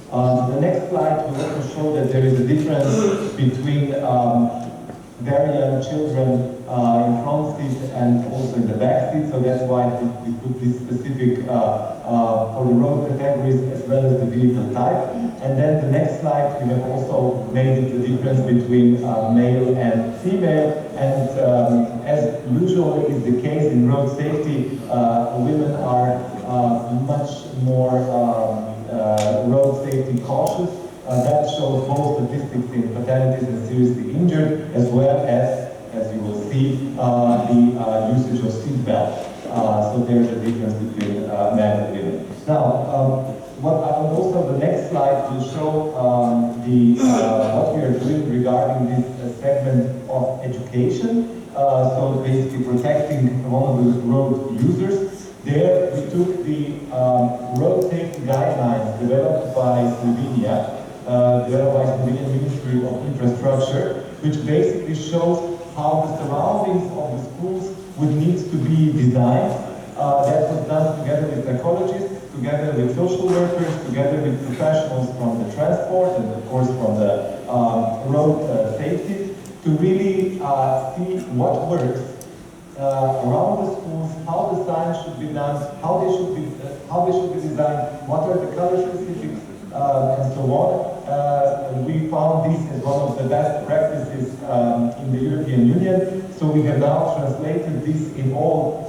The next slide will also show that there is a difference between very young children in front seat and also in the back seat, so that's why we put this specific for the road categories as well as the vehicle type. And then the next slide, we have also made the difference between male and female, and as usual is the case in road safety, women are much more road safety cautious. That shows both statistics in fatalities and seriously injured, as well as you will see, the usage of seat belt. So there's a difference between men and women. Now, also the next slide will show what we are doing regarding this segment of education. so basically protecting vulnerable road users. There we took the road safety guidelines developed by Slovenia, Slovenian Ministry of Infrastructure, which basically shows how the surroundings of the schools would need to be designed. That was done together with psychologists, together with social workers, together with professionals from the transport and of course from the road safety, to really see what works around the schools, how the signs should be done, how they should be designed, what are the color specifics, and so on. We found this as one of the best practices in the European Union, so we have now translated this in all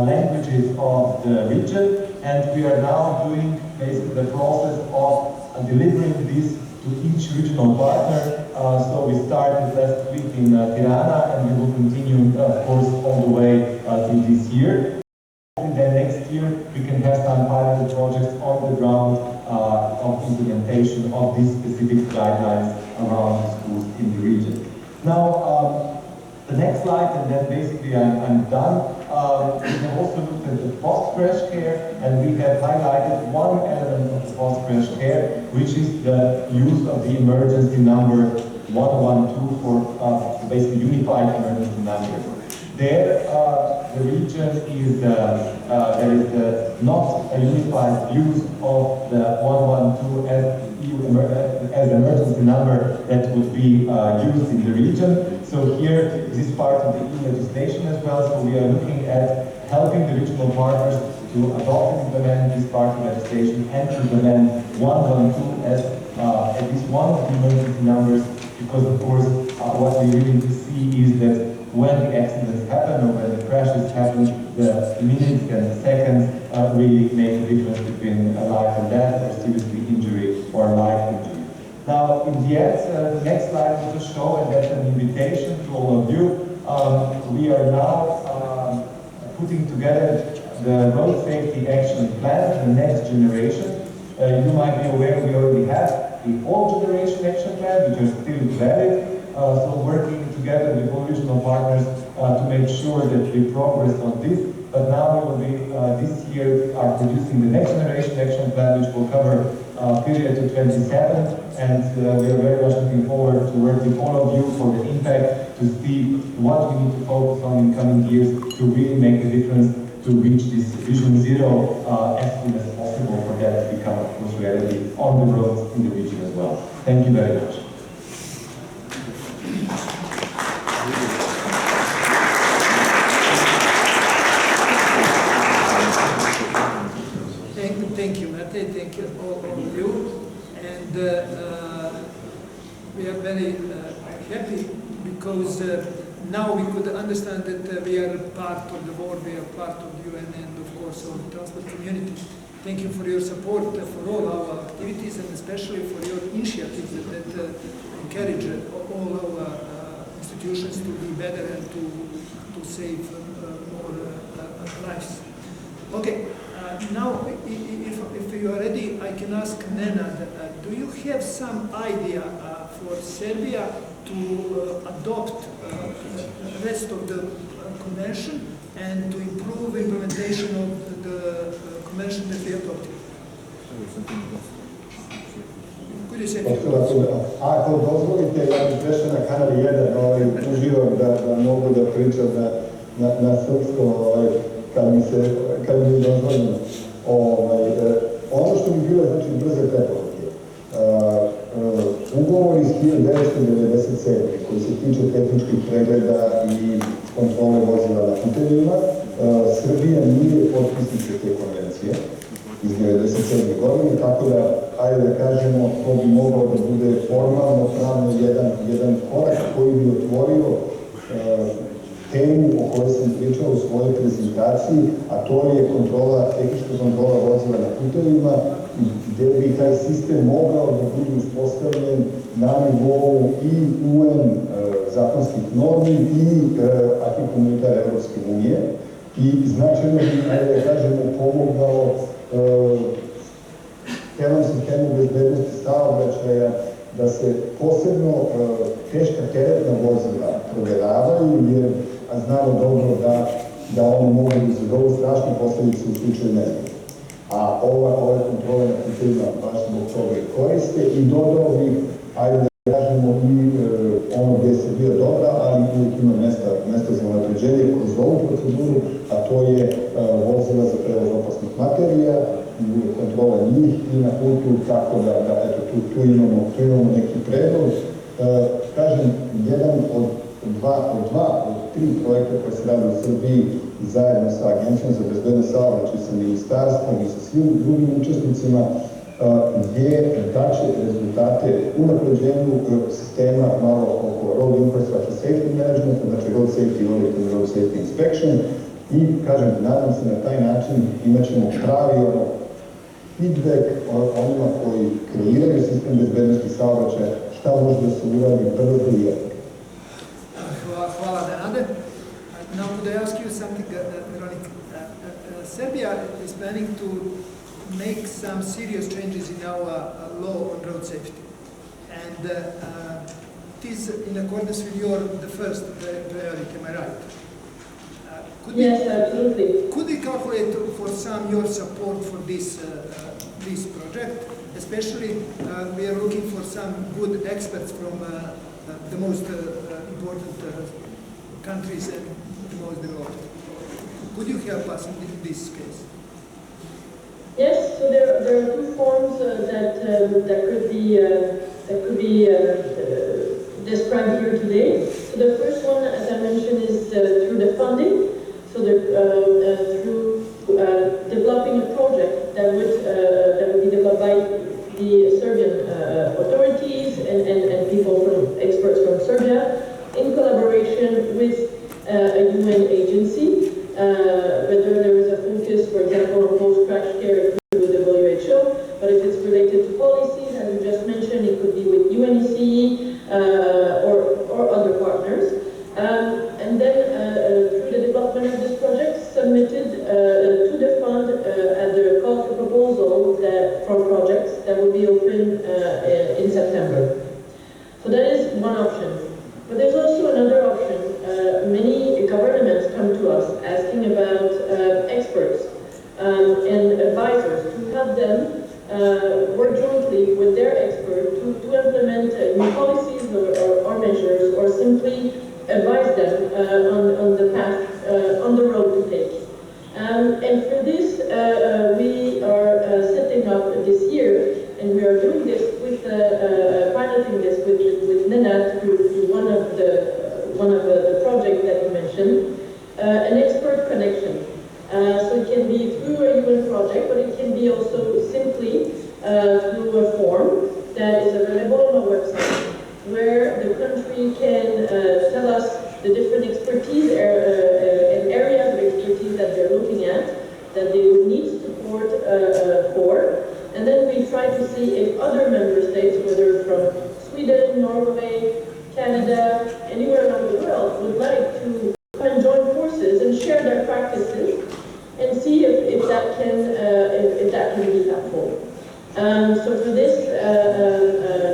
languages of the region, and we are now doing basically the process of delivering this to each regional partner. So we started last week in Tirana, and we will continue, of course, all the way through this year. And then next year, we can have some pilot projects on the ground of implementation of these specific guidelines around schools in the region. Now, the next slide, and then basically I'm done. We have also looked at the post-crash care, and we have highlighted one element of the post-crash care, which is the use of the emergency number 112 for basically unified emergency number. There, the region is there is not a unified use of the 112 as emergency number that would be used in the region. So here, this is part of the EU legislation as well. So we are looking at helping the regional partners to adopt and implement this part of legislation and to implement 112 as at least one of the emergency numbers, because of course what we really see is that when the accidents happen or when the crashes happen, the minutes and seconds really make a difference between life and death, or seriously injury or life injury. Now, in the end, the next slide will just show, and that's an invitation to all of you. We are now putting together the road safety action plan, the next generation. You might be aware we already have the old generation action plan, which are still valid. So working together with all regional partners to make sure that we progress on this. But now we will be, this year, are producing the next generation action plan, which will cover period to 27. And we are very much looking forward to work with all of you for the impact, to see what we need to focus on in coming years to really make a difference to reach this Vision Zero as soon as possible, for that to become, of course, reality on the roads in the region as well. Thank you very much. Thank you, Mate. Thank you all of you. And we are very happy because now we could understand that we are part of the world, we are part of the UN, and of course of the transport community. Thank you for your support for all our activities, and especially for your initiatives that encourage all our institutions to be better and to save more lives. Okay. Now, if you are ready, I can ask Nenad, do you have some idea for Serbia to adopt the rest of the convention and to improve implementation of the convention that we adopted? Could you say? Ako dozvolite, ja bih prešao na kanal 1, uživam da mogu da pričam na srpsko, kad mi je dozvoljeno. Ono što bi bile, znači, brze preporuke. Ugovor iz 1997. koji se tiče tehničkih pregleda i kontrole vozila na putevima, Srbija nije potpisnica te konvencije iz 1997. godine, tako da, ajde da kažemo, to bi mogao da bude formalno, pravno jedan korak koji bi otvorio temu o kojoj sam pričao u svojoj prezentaciji, a to je tehnička kontrola vozila na putevima, gdje bi taj sistem mogao da bude uspostavljen na nivou i UN zakonskih normi i akih komunitara Evropske unije. I značajno bi, da kažemo, pomogao celom sistemu bezbednosti saobraćaja da se posebno teška teretna vozila provjeravaju, jer znamo dobro da oni mogu za vrlo strašne posljedice u slučaju nezgode. A ove kontrole na putevima baš zbog toga i koriste i dodao bih, ajde da kažemo i ono gdje se bio dobra, ali uvijek ima mesta za unapređenje kroz ovu proceduru, a to je vozila za prevoz opasnih materija, kontrola njih i na putu, tako da eto, tu imamo neki predlog. Kažem, jedan od tri projekta koje se rade u Srbiji zajedno sa Agencijom za bezbednost saobraćaja, sa ministarstvom i sa svim drugim učesnicima, gdje daće rezultate unapređenju sistema malo oko Road Infrastructure Safety Management, znači Road Safety Audit and Road Safety Inspection, i kažem, nadam se na taj način imat ćemo pravi feedback onima koji kreiraju sistem bezbednosti saobraćaja, šta može da se uradi brzo i jedno. Hvala, Nenade. Now, could I ask you something, Veronica? Serbia is planning to make some serious changes in our law on road safety, and it is in accordance with the first priority. Am I right? Yes, absolutely. Could we calculate for your support for this project? Especially, we are looking for some good experts from the most important countries and the most developed. Could you help us in this case? Yes, so there are two forms that could be described here today. So the first one, as I mentioned, is through the funding. So through developing a project that would be developed by the Serbian authorities and people experts from Serbia in collaboration with a UN agency. Whether there is a focus, for example, on post-crash care through the WHO, but if it's related to policies, as you just mentioned, it could be with UNECE or other partners. And then through the development of this project, submitted to the fund at the call for proposal for projects that will be open in September. So that is one option. But there's also another option. Many governments come to us asking about experts and advisors to help them work jointly with their expert to implement new policies or measures, or simply advise them on the path, on the road to take. And for this, we are setting up this year, and we are doing this with piloting this with Nenad through one of the projects that you mentioned, an expert connection. So it can be through a UN project, but it can be also simply through a form that is available on our website, where the country can tell us the different expertise and areas of expertise that they're looking at, that they would need support for. And then we try to see if other member states, whether from Sweden, Norway, Canada, anywhere around the world, would like to join forces and share their practices and see if that can be helpful. So for this,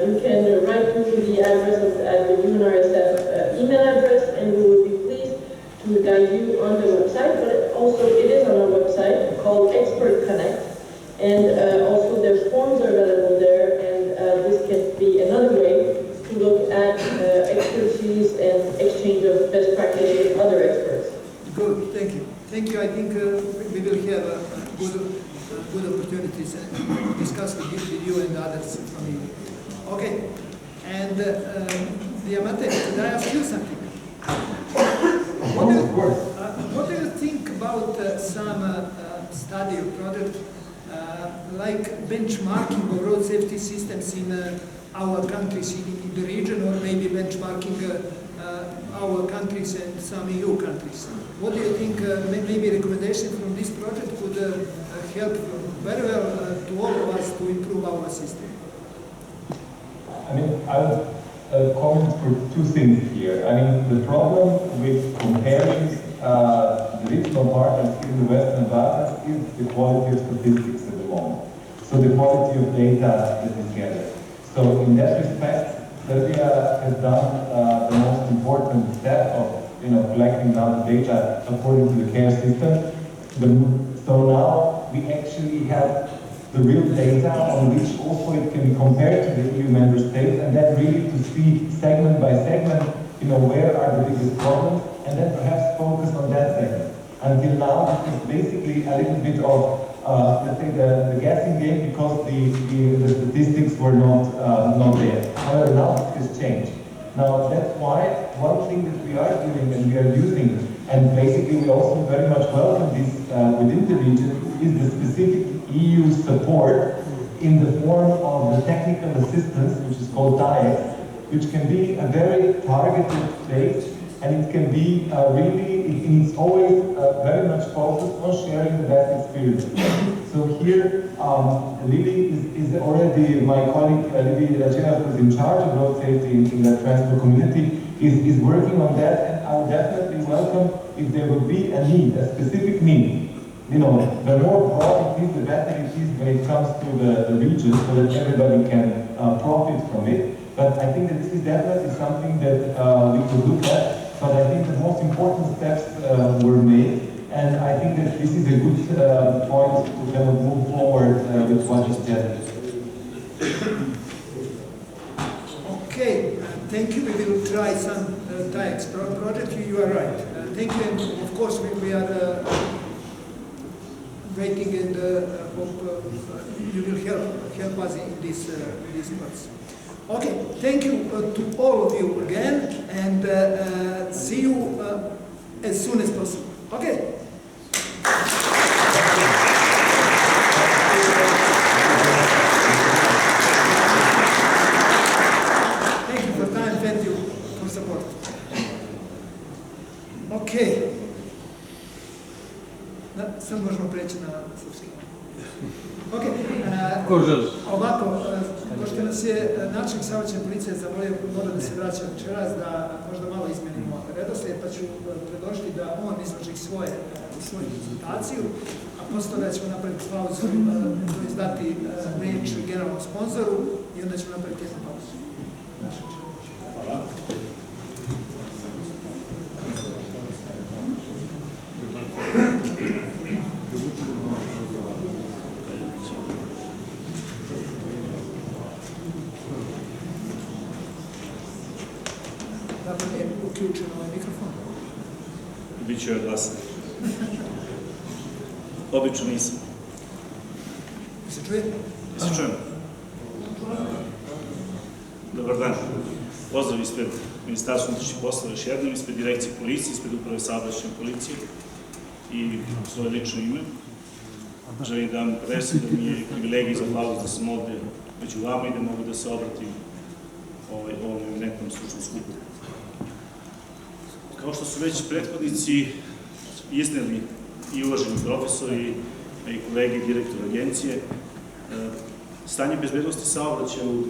you can write to the address at the UNRSF email address, and we will be pleased to guide you on the website. But also, it is on our website called Expert Connect, and also the forms are available there. And this can be another way to look at expertise and exchange of best practice with other experts. Good, thank you. Thank you. I think we will have good opportunities to discuss with you and others from you. Okay, and Diamante, could I ask you something? What do you think about some study or project like benchmarking of road safety systems in our countries in the region, or maybe benchmarking our countries and some EU countries? What do you think, maybe recommendation from this project could help very well to all of us to improve our system? I mean, I would comment for two things here. I mean, the problem with comparing the regional partners in the Western Balkans is the quality of statistics at the moment. So the quality of data that is gathered. So in that respect, Serbia has done the most important step of collecting now the data according to the care system. So now we actually have the real data on which also it can be compared to the EU member states, and then really to see segment by segment, where are the biggest problems, and then perhaps focus on that segment. Until now, this is basically a little bit of, let's say, the guessing game, because the statistics were not there. However, now this has changed. Now, that's why one thing that we are doing and we are using, and basically we also very much welcome this within the region, is the specific EU support in the form of the technical assistance, which is called DIEX, which can be a very targeted base, and it can be it's always very much focused on sharing the best experience. So here, Lily is already, my colleague Lily Rachena, who is in charge of road safety in the transport community, is working on that, and I would definitely welcome if there would be a need, a specific need. The more broad it is, the better it is when it comes to the region, so that everybody can profit from it. But I think that this is definitely something that we could look at. But I think the most important steps were made, and I think that this is a good point to kind of move forward with what you said. Okay, thank you. We will try some DIEX project. You are right. Thank you, and of course we are waiting and hope you will help us in this parts. Okay, thank you to all of you again, and see you as soon as possible. Okay. Thank you for time, thank you for support. Okay. Sad možemo preći na srpski. Ok, ovako, pošto nas je načelnik saobraćajne policije zamolio da se vraća večeras, da možda malo izmenimo redoslijed, pa ću predložiti da on izloži svoju prezentaciju, a posle da ćemo napraviti pauzu, izdati riječ generalnom sponzoru i onda ćemo napraviti jednu pauzu. Hvala. Uključen ovaj mikrofon. Biću joj glasan. Obično nisam. Se čuje? Se čujem. Dobar dan. Pozdrav ispred Ministarstva unutrašnjih poslova još jednom, ispred Direkcije policije, ispred Uprave saobraćajne policije i svoje lično ime. Želim da vam presim da mi je privilegij za aplauz da sam ovde među vama i da mogu da se obratim ovom eminentnom stručnom skupu. Kao što su već prethodnici izneli i uvaženi profesori i kolege i direktor agencije, stanje bezbednosti saobraćaja u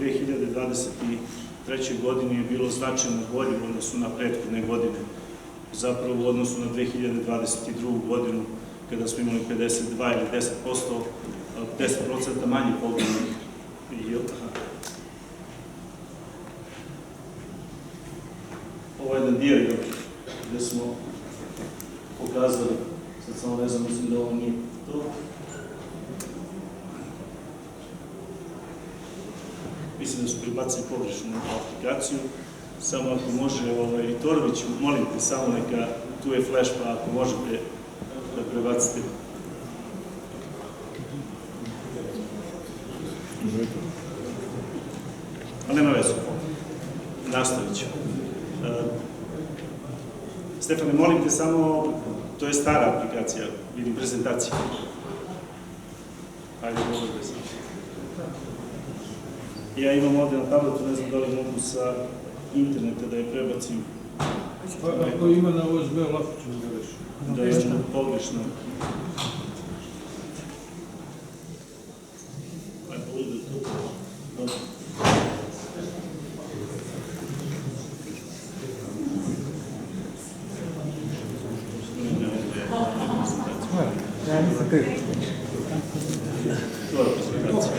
2023. godini je bilo značajno bolje u odnosu na prethodne godine. Zapravo u odnosu na 2022. godinu, kada smo imali 52 ili 10% manje poginulih. Ovo je jedan dijagram gde smo pokazali, sad samo ne znam, mislim da ovo nije to. Mislim da su pribacili pogrešnu aplikaciju. Samo ako može, Torović, molim te, samo neka, tu je flash, pa ako možete da prebacite. Ali nema vezu. Nastavit ću. Stefane, molim te samo, to je stara aplikacija, vidim prezentacija. Hajde, molim te samo. Ja imam ovde na tabletu, ne znam da li mogu sa interneta da je prebacim. Ako ima na USB, lako ćemo ga reći. Da je pogrešno.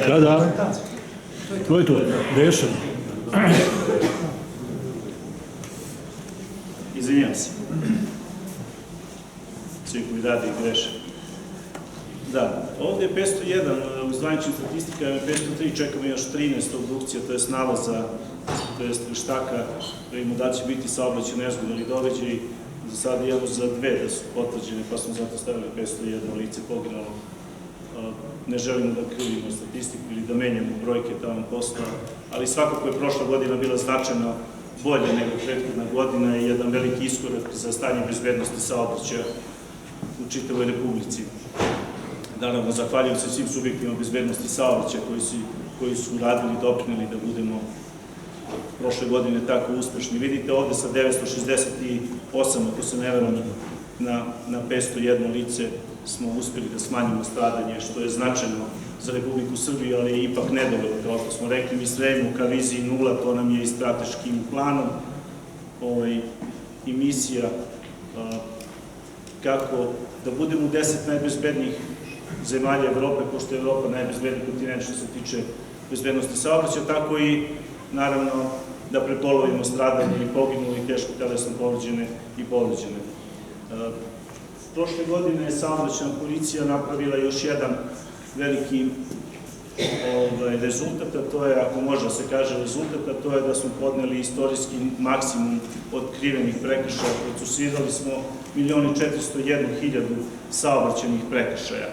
Da. To je to. Rešeno. svi koji rade i greše. Da, ovde je 501, u zvaničnim statistikama je 503, čekamo još 13 obdukcija, to je nalaza, to je veštaka, da imamo da će biti saobraćaj nezgoda ili događaj. Za sada imamo za 2 da su potvrđene, pa smo zato stavili 501 lice poginulo. Ne želimo da krivimo statistiku ili da menjamo brojke tamo posla, ali svakako je prošla godina bila značajno bolje nego prethodna godina i jedan veliki iskorak za stanje bezbednosti saobraćaja u čitavoj Republici. Naravno, zahvaljujem se svim subjektima bezbednosti saobraćaja koji su radili i doprineli da budemo prošle godine tako uspešni. Vidite ovde sa 968, ako se ne veram, na 501 lice smo uspeli da smanjimo stradanje, što je značajno za Republiku Srbiju, ali je ipak nedovoljno. Kao što smo rekli, mi stremimo ka viziji 0, to nam je i strateškim planom i misija kako da budemo u 10 najbezbednijih zemalja Evrope, pošto je Evropa najbezbedniji kontinent što se tiče bezbednosti saobraćaja, tako i naravno da prepolovimo stradanje i poginuli, teško telesno povređene i povređene. Prošle godine je saobraćajna policija napravila još jedan veliki rezultat, a to je, ako može da se kaže rezultat, a to je da smo podneli istorijski maksimum otkrivenih prekršaja. Procesuirali smo 1.401.000 saobraćajnih prekršaja.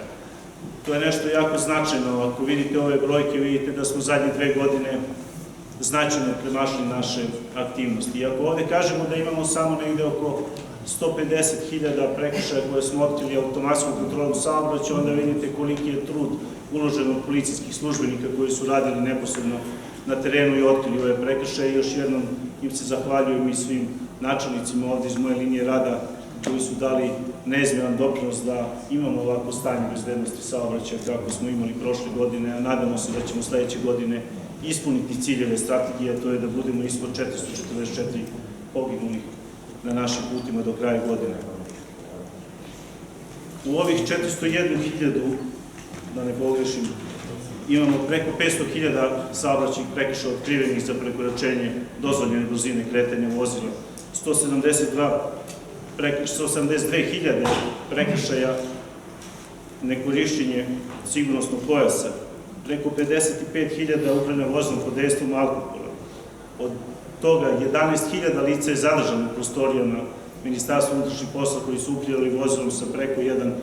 To je nešto jako značajno. Ako vidite ove brojke, vidite da smo zadnje 2 godine značajno premašili naše aktivnosti. I ako ovde kažemo da imamo samo negde oko 150.000 prekršaja koje smo otkrili automatskom kontrolom saobraćaja, onda vidite koliki je trud uložen od policijskih službenika koji su radili neposredno na terenu i otkrili ove prekršaje. I još jednom im se zahvaljujem i svim načelnicima ovde iz moje linije rada koji su dali neizmjeran doprinos da imamo ovako stanje bezbednosti saobraćaja kako smo imali prošle godine, a nadamo se da ćemo sledeće godine ispuniti ciljeve strategije, a to je da budemo ispod 444 poginulih na našim putima do kraja godine. U ovih 401.000, da ne pogrešim, imamo preko 500.000 saobraćajnih prekršaja otkrivenih za prekoračenje dozvoljene brzine kretanja vozila, 172.000 prekršaja nekorišćenje sigurnosnog pojasa, preko 55.000 upravljanja vozilom pod dejstvom alkohola. Od toga 11.000 lica je zadržano u prostorijama Ministarstva unutrašnjih poslova koji su upravljali vozilom sa preko 1,20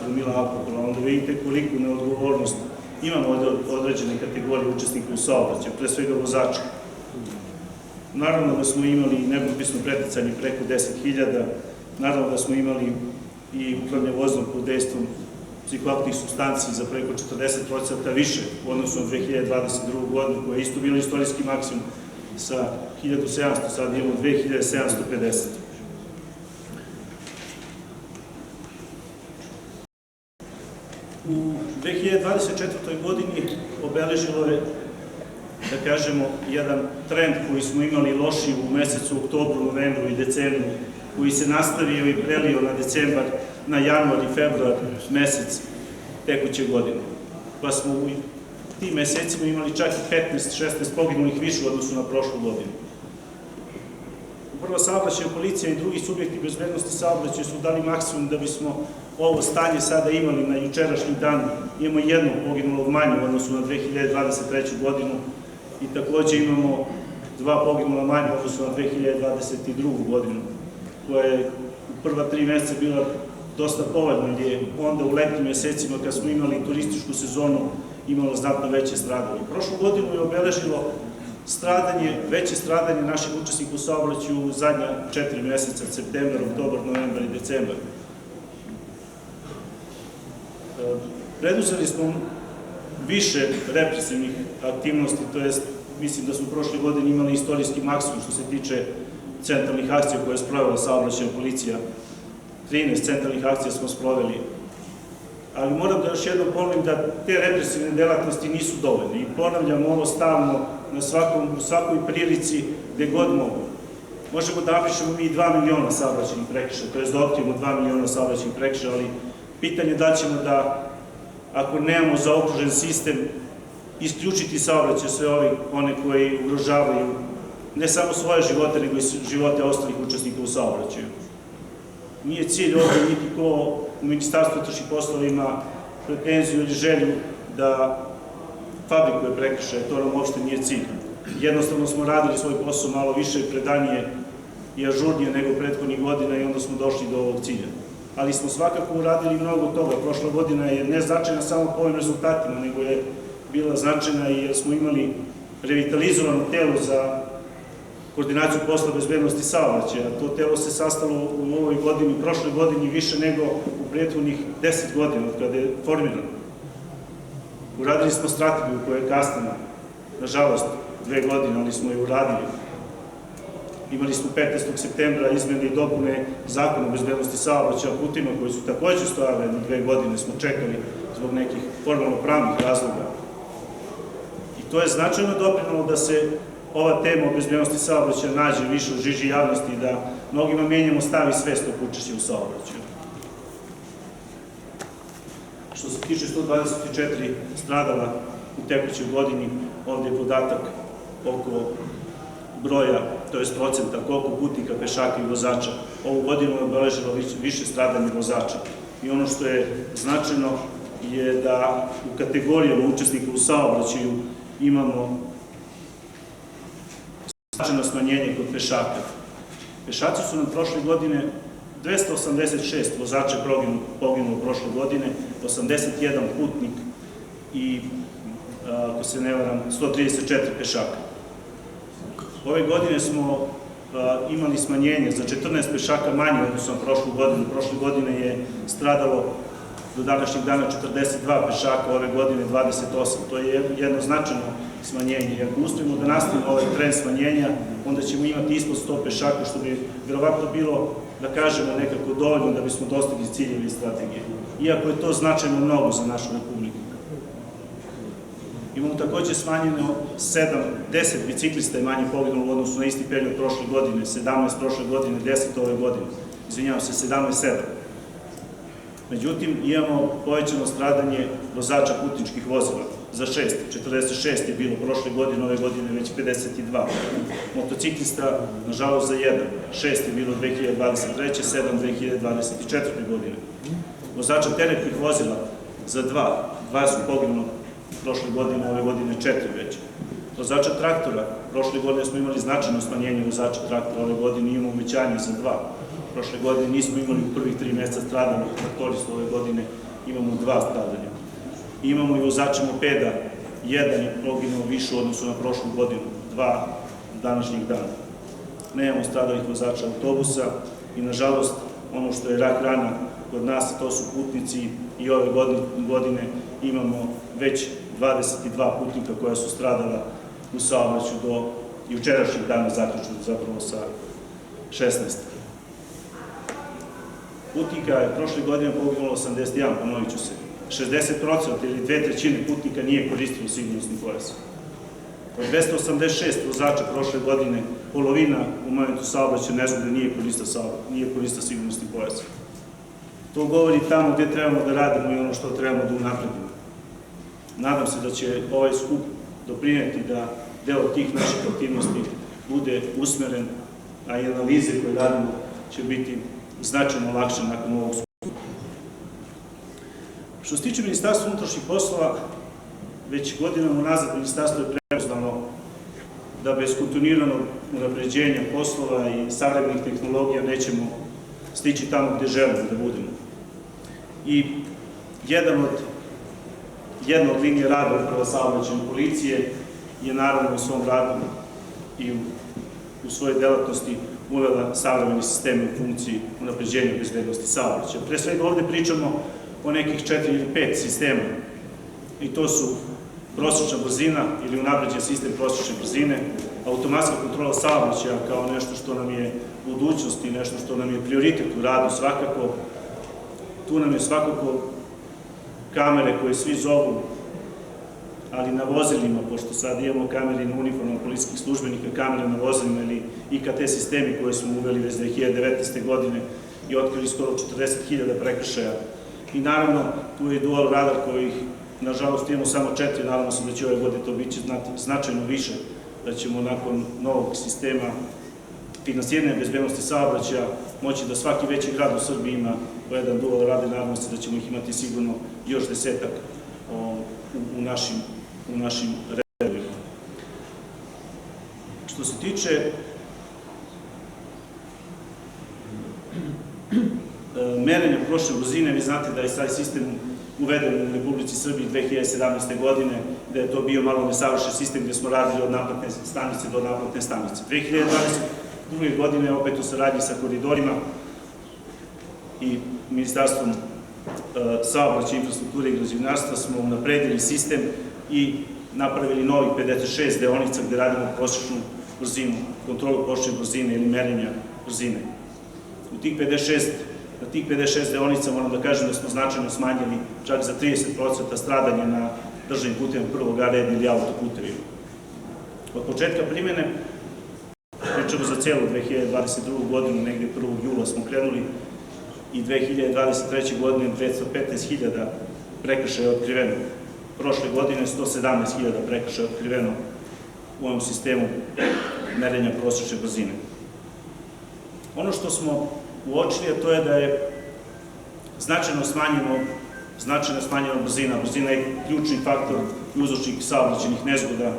promila alkohola. Onda vidite koliko neodgovornost imamo određene kategorije učesnika u saobraćaju, pre svega vozača. Naravno da smo imali nepropisno preticanje preko 10.000, naravno da smo imali i upravljanje vozilom pod dejstvom psihoaktivnih supstanci za preko 40% više u odnosu na 2022. godinu, koja je isto bila istorijski maksimum sa 1700, sad imamo 2750. U 2024. godini obeležilo je, da kažemo, jedan trend koji smo imali loši u mesecu oktobru, novembru i decembru, koji se nastavio i prelio na decembar, na januar i februar mesec tekuće godine. Pa smo u tim mesecima imali čak i 15-16 poginulih više u odnosu na prošlu godinu. Upravo saobraćajna policija i drugi subjekti bezbednosti saobraćaja su dali maksimum da bismo ovo stanje sada imali na jučerašnji dan. Imamo jednog poginulog manje u odnosu na 2023. godinu i takođe imamo 2 poginula manje u odnosu na 2022. godinu, koja je u prva 3 meseca bila dosta povoljna, jer je onda u letnim mesecima, kad smo imali turističku sezonu, imalo znatno veće stradanje. Prošlu godinu je obeležilo veće stradanje naših učesnika u saobraćaju u zadnja 4 meseca, septembar, oktobar, novembar i decembar. Preduzeli smo više represivnih aktivnosti, to jest, mislim da smo prošle godine imali istorijski maksimum što se tiče centralnih akcija koje je sprovela saobraćajna policija. 13 centralnih akcija smo sproveli. Ali moram da još jednom ponovim da te represivne delatnosti nisu dovoljne. I ponavljam ovo stalno na svakoj prilici gde god mogu. Možemo da napišemo mi 2 miliona saobraćajnih prekršaja, to je da otkrivamo 2 miliona saobraćajnih prekršaja, ali pitanje da ćemo da, ako nemamo zaokružen sistem, isključiti saobraćaj sve one koji ugrožavaju ne samo svoje živote, nego i živote ostalih učesnika u saobraćaju. Nije cilj ovdje niti ko u Ministarstvu unutrašnjih poslova ima pretenziju ili želju da fabrikuje prekršaje, to nam uopšte nije cilj. Jednostavno smo radili svoj posao malo više, predanije i ažurnije nego prethodnih godina i onda smo došli do ovog cilja. Ali smo svakako uradili mnogo toga. Prošla godina je ne značajna samo po ovim rezultatima, nego je bila značajna i jer smo imali revitalizovano telo za koordinaciju posla bezbednosti saobraćaja. To telo se sastalo u ovoj godini, u prošloj godini više nego u prethodnih 10 godina od kada je formirano. Uradili smo strategiju koja je kasnila, nažalost, 2 godine, ali smo je uradili. Imali smo 15. septembra izmene i dopune Zakona o bezbednosti saobraćaja putima koji su takođe stojale na 2 godine, smo čekali zbog nekih formalno-pravnih razloga. I to je značajno doprinalo da se ova tema o bezbednosti saobraćaja nađe više u žiži javnosti i da mnogima menjamo stav i svest oko učešća u saobraćaju. Što se tiče 124 stradala u tekućoj godini, ovde je podatak oko broja, to je procenta, koliko putnika, pešaka i vozača. Ovu godinu je obeležilo više stradanja vozača. I ono što je značajno je da u kategorijama učesnika u saobraćaju imamo značajno smanjenje kod pešaka. Pešaci su nam prošle godine 286 vozača poginulo prošle godine, 81 putnik i, ako se ne varam, 134 pešaka. Ove godine smo imali smanjenje za 14 pešaka manje odnosno na prošlu godinu. Prošle godine je stradalo do današnjeg dana 42 pešaka, ove godine 28. To je jedno značajno smanjenje. Ako uspijemo da nastavimo ovaj trend smanjenja, onda ćemo imati ispod 100 pešaka, što bi verovatno bilo, da kažemo, nekako dovoljno da bismo dostigli ciljevi i strategije. Iako je to značajno mnogo za našu republiku. Imamo takođe smanjeno 10 biciklista je manje poginulo u odnosu na isti period prošle godine, 17 prošle godine, 10 ove godine. Izvinjavam se, 17-7. Međutim, imamo povećano stradanje vozača putničkih vozila za 6. 46 je bilo prošle godine, ove godine već 52. Motociklista, nažalost, za 1. 6 je bilo 2023. 7. 2024. godine. Vozača teretnih vozila za 2. 2 su poginulo prošle godine, ove godine 4 već. Vozača traktora, prošle godine smo imali značajno smanjenje vozača traktora, ove godine imamo uvećanje za 2. Prošle godine nismo imali u prvih 3 meseca stradanja traktorista, ove godine imamo 2 stradanja. Imamo i vozača mopeda, 1 je poginuo više u odnosu na prošlu godinu, 2 današnjih dana. Nemamo stradalih vozača autobusa i, nažalost, ono što je rak rana kod nas, to su putnici i ove godine imamo već 22 putnika koja su stradala u saobraćaju do jučerašnjeg dana, zaključno zapravo sa 16. Putnika je prošle godine poginulo 81, ponovit ću se. 60% ili 2/3 putnika nije koristilo sigurnosni pojas. Od 286 vozača prošle godine, polovina u momentu saobraćaja nezgode nije koristila sigurnosni pojas. To govori tamo gde trebamo da radimo i ono što trebamo da unapredimo. Nadam se da će ovaj skup doprineti da deo tih naših aktivnosti bude usmeren, a i analize koje radimo će biti značajno lakše nakon ovog skupa. Što se tiče Ministarstva unutrašnjih poslova, već godinama unazad Ministarstvo je prepoznalo da bez kontinuiranog unapređenja poslova i savremenih tehnologija nećemo stići tamo gde želimo da budemo. I jedna od linije rada upravo saobraćajne policije je naravno u svom radu i u svojoj delatnosti uvela savremeni sistem u funkciji unapređenja bezbednosti saobraćaja. Pre svega ovde pričamo o nekih 4 ili 5 sistema i to su prosječna brzina ili unapređen sistem prosječne brzine, automatska kontrola saobraćaja kao nešto što nam je budućnost i nešto što nam je prioritet u radu svakako. Tu nam je svakako kamere koje svi zovu, ali na vozilima, pošto sad imamo kamere na uniformama policijskih službenika, kamere na vozilima ili IKT sistemi koje smo uveli već 2019. godine i otkrili skoro 40.000 prekršaja. I naravno, tu je dual radar kojih, nažalost, imamo samo 4, nadamo se da će ove godine to biti značajno više, da ćemo nakon novog sistema finansiranja bezbednosti saobraćaja moći da svaki veći grad u Srbiji ima po jedan dual radar, nadam se da ćemo ih imati sigurno još 10-ak u našim redovima. Što se tiče merenja prošle brzine, vi znate da je taj sistem uveden u Republici Srbiji 2017. godine, da je to bio malo nesavršen sistem gde smo radili od naplatne stanice do naplatne stanice. 2022. godine, opet u saradnji sa koridorima i Ministarstvom saobraćaja, infrastrukture i građevinarstva smo unapredili sistem i napravili novih 56 deonica gde radimo prosječnu brzinu, kontrolu prosječne brzine ili merenja brzine. Na tih 56 deonica moram da kažem da smo značajno smanjili čak za 30% stradanje na državnim putevima prvog reda ili autoputevima. Od početka primjene, pričamo za celu 2022. godinu, negde 1. jula smo krenuli i 2023. godine 215.000 prekršaja je otkriveno. Prošle godine 117.000 prekršaja je otkriveno u ovom sistemu merenja prosječne brzine. Ono što smo uočili, a to je da je značajno smanjena brzina. Brzina je ključni faktor i uzročnik saobraćajnih nezgoda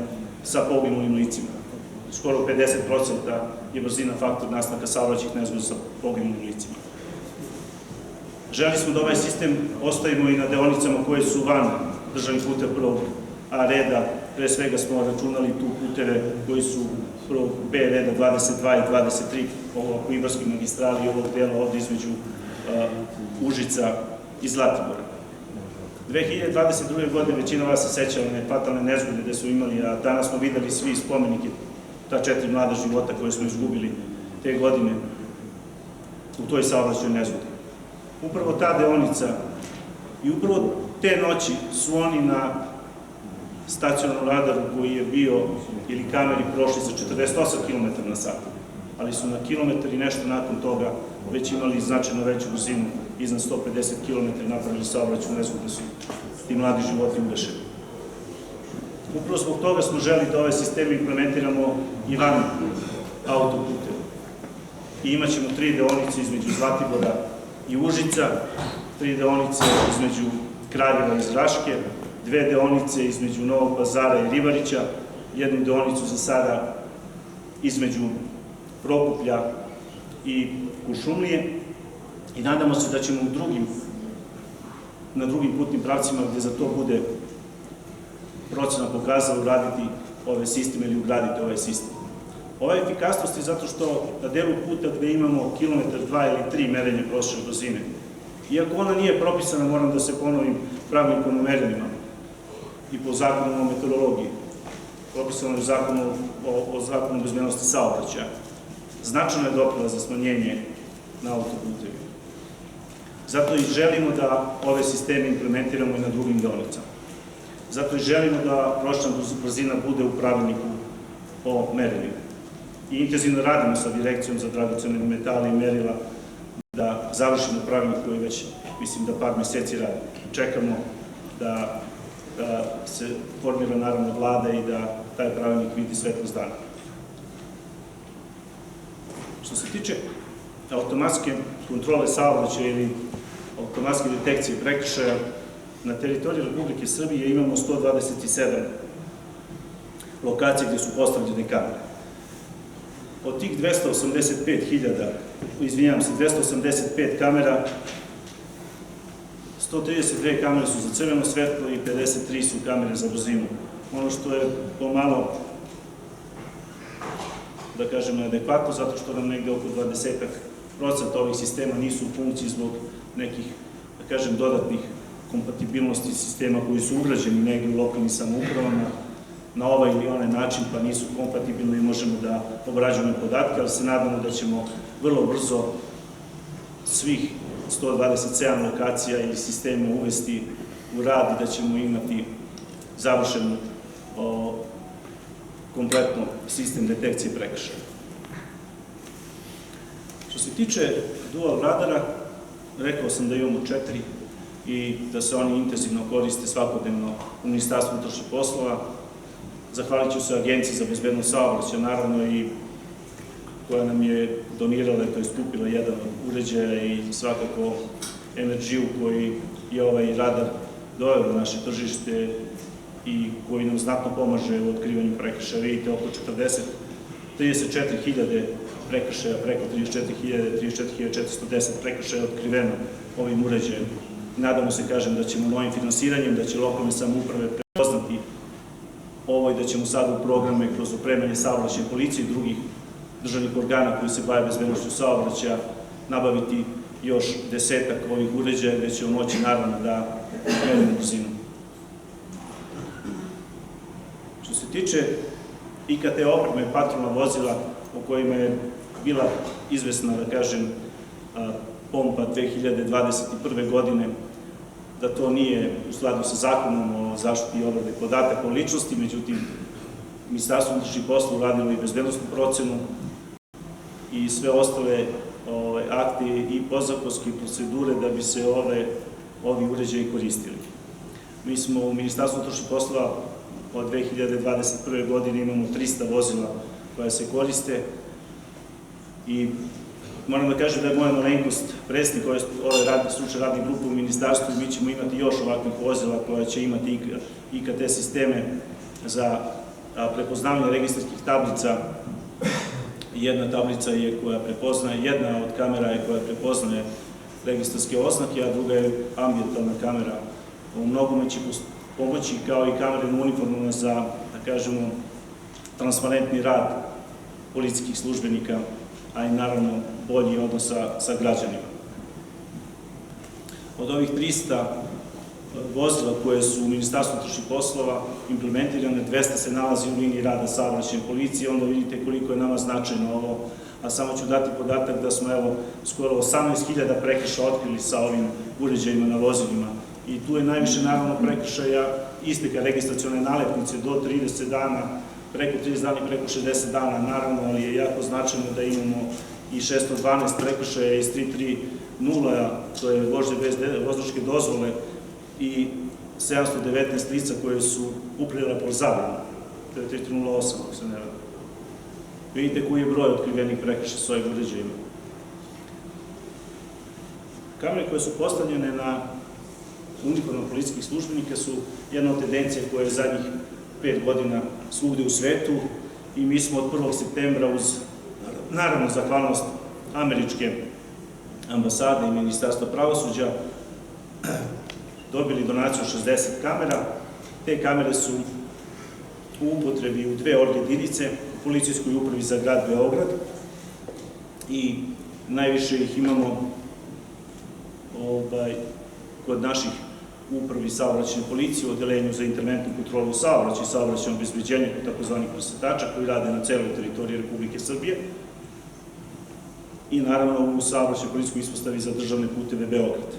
sa poginulim licima. Skoro 50% je brzina faktor nastanka saobraćajnih nezgoda sa poginulim licima. Želeli smo da ovaj sistem ostavimo i na deonicama koje su van državnih puteva prvog A reda. Pre svega smo računali tu puteve koji su prvog B reda 22 i 23, ovo oko Ibarske magistrali i ovog dela ovde između Užica i Zlatibora. 2022. godine većina vas se seća one fatalne nezgode gde su imali, a danas smo videli svi spomenike, ta 4 mlada života koje smo izgubili te godine u toj saobraćajnoj nezgodi. Upravo ta deonica i upravo te noći su oni na stacionarnom radaru koji je bio ili kameri prošli sa 48 km na sat, ali su na kilometar i nešto nakon toga već imali značajno veću brzinu, iznad 150 km napravili saobraćajnu nezgodu gde su ti mladi životi ugešeni. Upravo zbog toga smo želi da ove sisteme implementiramo i van autoputeva. I imat ćemo 3 deonice između Zlatibora i Užica, 3 deonice između Kraljeva i Raške, 2 deonice između Novog Pazara i Ribarića, 1 deonicu za sada između Prokuplja i Kuršumlije i nadamo se da ćemo na drugim putnim pravcima gde za to bude procena pokazala uraditi ove sisteme ili ugraditi ovaj sistem. Ova efikasnost je zato što na delu puta gde imamo kilometar, 2 ili 3 merenja prosječne brzine, iako ona nije propisana, moram da se ponovim, pravilnikom o merenjima i po zakonu o meteorologiji, propisano je o zakonu o bezbednosti saobraćaja, značajno je doprinela za smanjenje na autoputevima. Zato i želimo da ove sisteme implementiramo i na drugim deonicama. Zato i želimo da prosječna brzina bude u pravilniku o merenju. I intenzivno radimo sa Direkcijom za dragocene metale i merila da završimo pravilnik koji već, mislim da par meseci radimo. Čekamo da se formira naravno vlada i da taj pravilnik vidi svetlost dana. Što se tiče automatske kontrole saobraćaja ili automatske detekcije prekršaja, na teritoriji Republike Srbije imamo 127 lokacija gde su postavljene kamere. Od tih 285 kamera, 132 kamere su za crveno svetlo i 53 su kamere za brzinu. Ono što je pomalo, da kažem, neadekvatno, zato što nam negde oko 20% ovih sistema nisu u funkciji zbog nekih, da kažem, dodatnih kompatibilnosti sistema koji su ugrađeni negde u lokalnim samoupravama na ovaj ili onaj način, pa nisu kompatibilni i možemo da obrađujemo podatke, ali se nadamo da ćemo vrlo brzo svih 127 lokacija ili sistema uvesti u rad i da ćemo imati završen kompletno sistem detekcije prekršaja. Što se tiče dual radara, rekao sam da imamo 4 i da se oni intenzivno koriste svakodnevno u Ministarstvu unutrašnjih poslova. Zahvalit ću se Agenciji za bezbednost saobraćaja, naravno i koja nam je donirala, to je skupila jedan od uređaja i svakako Energy koji je ovaj radar doveo na naše tržište i koji nam znatno pomaže u otkrivanju prekršaja. Vidite, oko 34.000 prekršaja, preko 34.410 prekršaja je otkriveno ovim uređajem. Nadamo se, kažem, da ćemo novim finansiranjem, da će lokalne samouprave prepoznati ovo i da ćemo sad u programe kroz opremanje saobraćajne policije i drugih državnih organa koji se bave bezbednošću saobraćaja nabaviti još 10-ak ovih uređaja gde ćemo moći naravno da merimo brzinu. Što se tiče IKT opreme patrolna vozila o kojima je bila izvesna, da kažem, pompa 2021. godine, da to nije u skladu sa zakonom o zaštiti i obradi podataka o ličnosti, međutim, Ministarstvo unutrašnjih poslova uradilo i bezbednosnu procenu i sve ostale akte i podzakonske procedure da bi se ovi uređaji koristili. Mi smo u Ministarstvu unutrašnjih poslova od 2021. godine imamo 300 vozila koja se koriste i moram da kažem da je moja malenkost predsjednik ove stručne radne grupe u ministarstvu i mi ćemo imati još ovakvih vozila koja će imati IKT sisteme za prepoznavanje registarskih tablica. Jedna tablica je koja prepoznaje, jedna od kamera je koja prepoznaje registarske oznake, a druga je ambijentalna kamera. U mnogome će pomoći kao i kamere na uniformama za, da kažemo, transparentni rad policijskih službenika, a i naravno bolji odnos sa građanima. Od ovih 300 vozila koje su u Ministarstvu unutrašnjih poslova implementirane, 200 se nalazi u liniji rada saobraćajne policije, onda vidite koliko je nama značajno ovo, a samo ću dati podatak da smo skoro 18.000 prekršaja otkrili sa ovim uređajima na vozilima i tu je najviše naravno prekršaja isteka registracione nalepnice do 30 dana, preko 30 dana i preko 60 dana naravno, ali je jako značajno da imamo i 612 prekršaja iz 330, to je vožnje bez vozačke dozvole, i 719 lica koje su upravljala po zabranu, to je 308, ako se ne radi. Vidite koji je broj otkrivenih prekršaja s ovim uređajima. Kamere koje su postavljene na uniformama policijskih službenika su jedna od tendencija koja je zadnjih 5 godina svugde u svetu i mi smo od 1. septembra uz, naravno, zahvalnost američke ambasade i Ministarstva pravosuđa dobili donaciju 60 kamera. Te kamere su u upotrebi u 2 org jedinice, u policijskoj upravi za grad Beograd i najviše ih imamo kod naših upravi saobraćajne policije u odeljenju za interventnu kontrolu saobraćaja i saobraćajno obezbeđenje, takozvanih prosvetača koji rade na celoj teritoriji Republike Srbije i naravno u saobraćajnoj policijskoj ispostavi za državne puteve Beograd.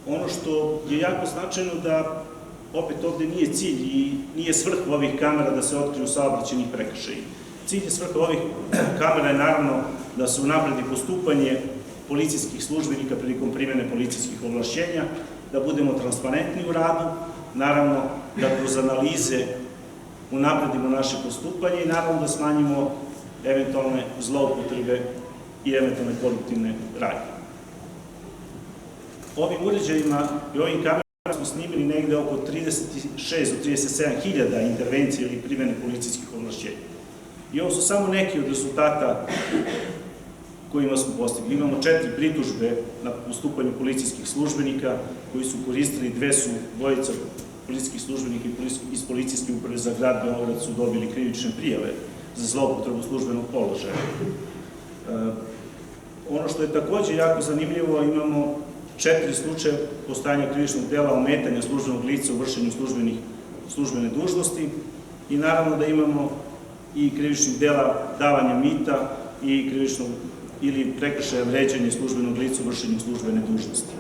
Ono što je jako značajno da opet ovde nije cilj i nije svrha ovih kamera da se otkriju saobraćajni prekršaji. Cilj i svrha ovih kamera je naravno da se unapredi postupanje policijskih službenika prilikom primene policijskih ovlašćenja, da budemo transparentni u radu, naravno da kroz analize unapredimo naše postupanje i naravno da smanjimo eventualne zloupotrebe i eventualne koruptivne radnje. Ovim uređajima i ovim kamerama smo snimili negde oko 36 do 37 hiljada intervencija ili primene policijskih ovlašćenja. I ovo su samo neki od rezultata kojima smo postigli. Imamo 4 pritužbe na postupanju policijskih službenika koji su koristili, dvojica policijskih službenika iz policijske uprave za grad Beograd su dobili krivične prijave za zloupotrebu službenog položaja. Ono što je takođe jako zanimljivo, imamo 4 slučaja postojanja krivičnog dela ometanja službenog lica u vršenju službene dužnosti i naravno da imamo i krivičnih dela davanja mita i krivičnog ili prekršaja vređanja službenog lica u vršenju službene dužnosti.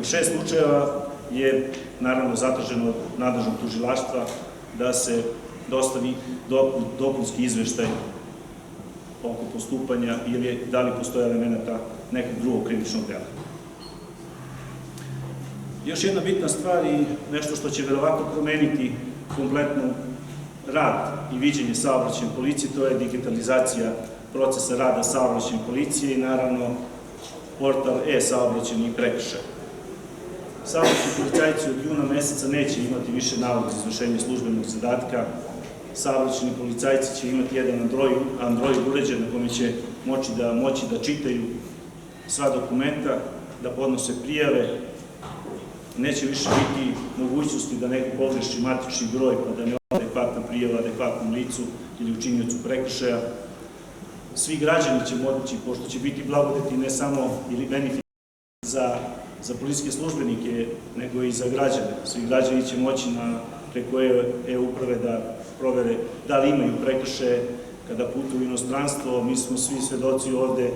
U 6 slučajeva je naravno zatraženo od nadležnog tužilaštva da se dostavi dopunski izveštaj oko postupanja ili da li postoje elementa nekog drugog krivičnog dela. Još jedna bitna stvar i nešto što će verovatno promeniti kompletnu rad i viđenje saobraćajne policije, to je digitalizacija procesa rada saobraćajne policije i naravno portal e-saobraćajni prekršaj. Saobraćajni policajci od juna meseca neće imati više nalog za izvršenje službenog zadatka. Saobraćajni policajci će imati jedan Android uređaj na kome će moći da čitaju sva dokumenta, da podnose prijave. Neće više biti mogućnosti da neko pogreši matični broj pa da ne ode adekvatna prijava adekvatnom licu ili učiniocu prekršaja. Svi građani će moći, pošto će biti blagodeti ne samo ili benefit za policijske službenike, nego i za građane. Svi građani će moći preko e-uprave da provere da li imaju prekršaje kada putuju u inostranstvo. Mi smo svi svedoci ovde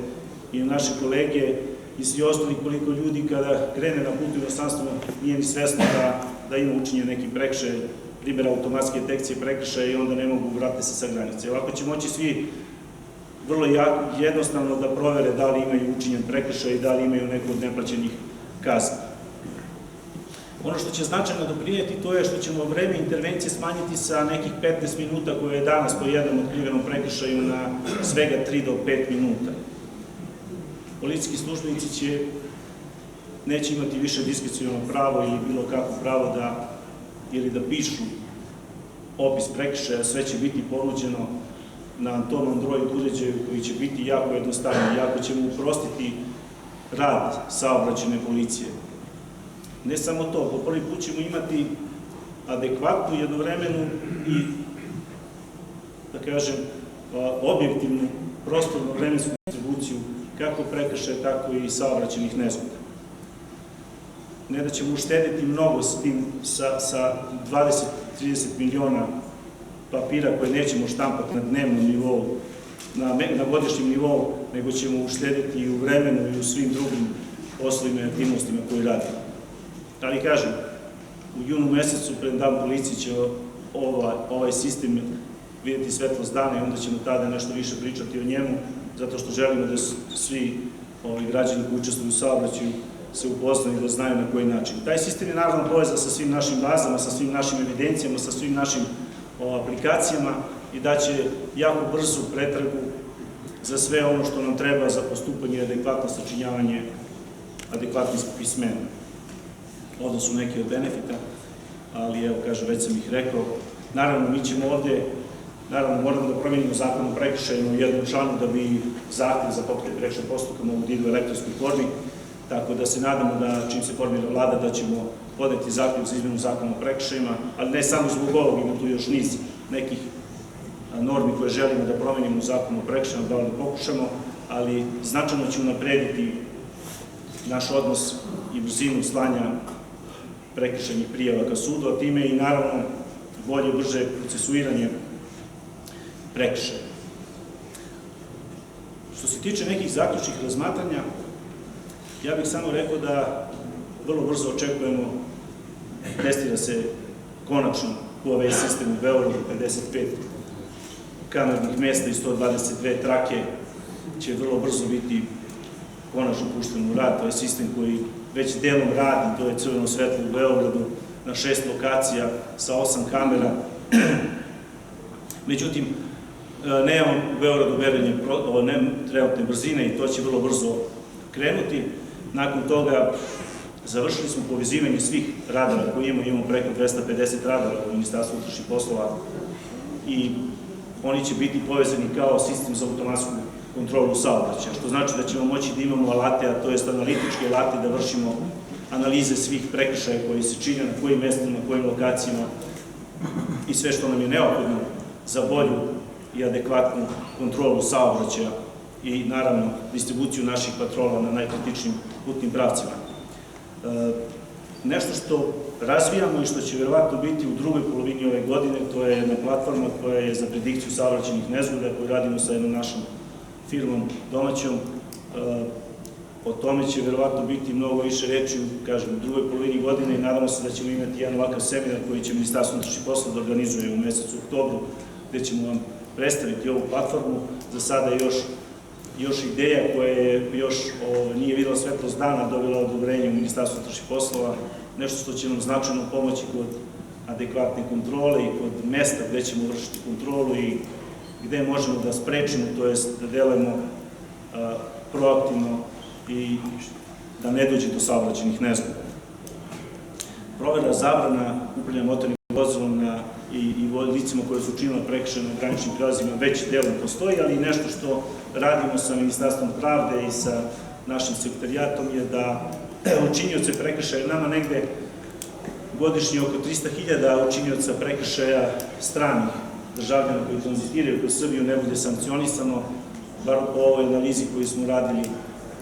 i naše kolege i svi ostali koliko ljudi kada krene na put u inostranstvo nije ni svesno da ima učinjen neki prekršaj, primjer automatske detekcije prekršaja i onda ne mogu vratiti se sa granice. Ovako će moći svi vrlo jednostavno da provere da li imaju učinjen prekršaj i da li imaju neku od neplaćenih kazni. Ono što će značajno doprinijeti to je što ćemo vreme intervencije smanjiti sa nekih 15 minuta koje je danas po jednom otkrivenom prekršaju na svega 3 do 5 minuta. Policijski službenici neće imati više diskreciono pravo ili bilo kakvo pravo da pišu opis prekršaja, sve će biti ponuđeno na tom Android uređaju koji će biti jako jednostavno, jako ćemo uprostiti rad saobraćajne policije. Ne samo to, po prvi put ćemo imati adekvatnu, jednovremenu i, da kažem, objektivnu, prostornu vremensku distribuciju kako prekršaja, tako i saobraćajnih nezgoda. Ne da ćemo uštediti mnogo s tim, sa 20-30 miliona papira koje nećemo štampati na dnevnom nivou, na godišnjem nivou, nego ćemo uštediti i u vremenu i u svim drugim poslovima i aktivnostima koje radimo. Ali kažem, u junu mesecu pred dan policije će ovaj sistem vidjeti svetlost dana i onda ćemo tada nešto više pričati o njemu, zato što želimo da svi građani koji učestvuju u saobraćaju se upoznaju i da znaju na koji način. Taj sistem je naravno povezan sa svim našim bazama, sa svim našim evidencijama, sa svim našim aplikacijama i daće jako brzu pretragu za sve ono što nam treba za postupanje i adekvatno sačinjavanje adekvatnih pismena. Ovdje su neki od benefita, ali evo, kažem, već sam ih rekao. Naravno, mi ćemo ovdje, moramo da promenimo zakon o prekršajima u jednom članu da bi zahtev za pokretanje prekršajnog postupka mogu da idu u elektronskoj formi, tako da se nadamo da čim se formira vlada da ćemo podneti zahtev za izmenu zakona o prekršajima, ali ne samo zbog ovog, ima tu još niz nekih normi koje želimo da promenimo u zakonu o prekršajima, da li pokušamo, ali značajno će unaprediti naš odnos i brzinu slanja prekršajnih prijava ka sudu, a time i naravno bolje, brže procesuiranje prekršaja. Što se tiče nekih zaključnih razmatranja, ja bih samo rekao da vrlo brzo očekujemo, testira se konačno QAV sistem u Beogradu, 55 kamernih mesta i 122 trake će vrlo brzo biti konačno pušten u rad. To je sistem koji već delom radi, to je crveno svetlo u Beogradu na 6 lokacija sa 8 kamera. Međutim, nemamo u Beogradu merenje trenutne brzine i to će vrlo brzo krenuti. Nakon toga završili smo povezivanje svih radara koje imamo preko 250 radara u Ministarstvu unutrašnjih poslova i oni će biti povezani kao sistem za automatsku kontrolu saobraćaja, što znači da ćemo moći da imamo alate, a to je analitičke alate, da vršimo analize svih prekršaja koji se čine, na kojim mestima, na kojim lokacijama i sve što nam je neophodno za bolju i adekvatnu kontrolu saobraćaja i naravno distribuciju naših patrola na najkritičnim putnim pravcima. Nešto što razvijamo i što će verovatno biti u drugoj polovini ove godine, to je jedna platforma koja je za predikciju saobraćajnih nezgoda koju radimo sa jednom našom firmom domaćom. O tome će verovatno biti mnogo više reči u drugoj polovini godine i nadamo se da ćemo imati jedan ovakav seminar koji će Ministarstvo unutrašnjih poslova da organizuje u mesecu oktobru, gde ćemo vam predstaviti ovu platformu. Za sada još ideja koja još nije videla svetlost dana, dobila odobrenje u Ministarstvu unutrašnjih poslova, nešto što će nam značajno pomoći kod adekvatne kontrole i kod mesta gde ćemo vršiti kontrolu i gde možemo da sprečimo, to jest da delujemo proaktivno i da ne dođe do saobraćajnih nezgoda. Provera zabrana upravljanja motornim vozilom i licima koje su učinile prekršaje na graničnim prelazima već delom postoji, ali i nešto što radimo sa Ministarstvom pravde i sa našim sekretarijatom je da učinioce prekršaja, nama negde godišnje oko 300.000 učinioca prekršaja stranih državljana koji tranzitiraju kroz Srbiju ne bude sankcionisano, bar po ovoj analizi koju smo radili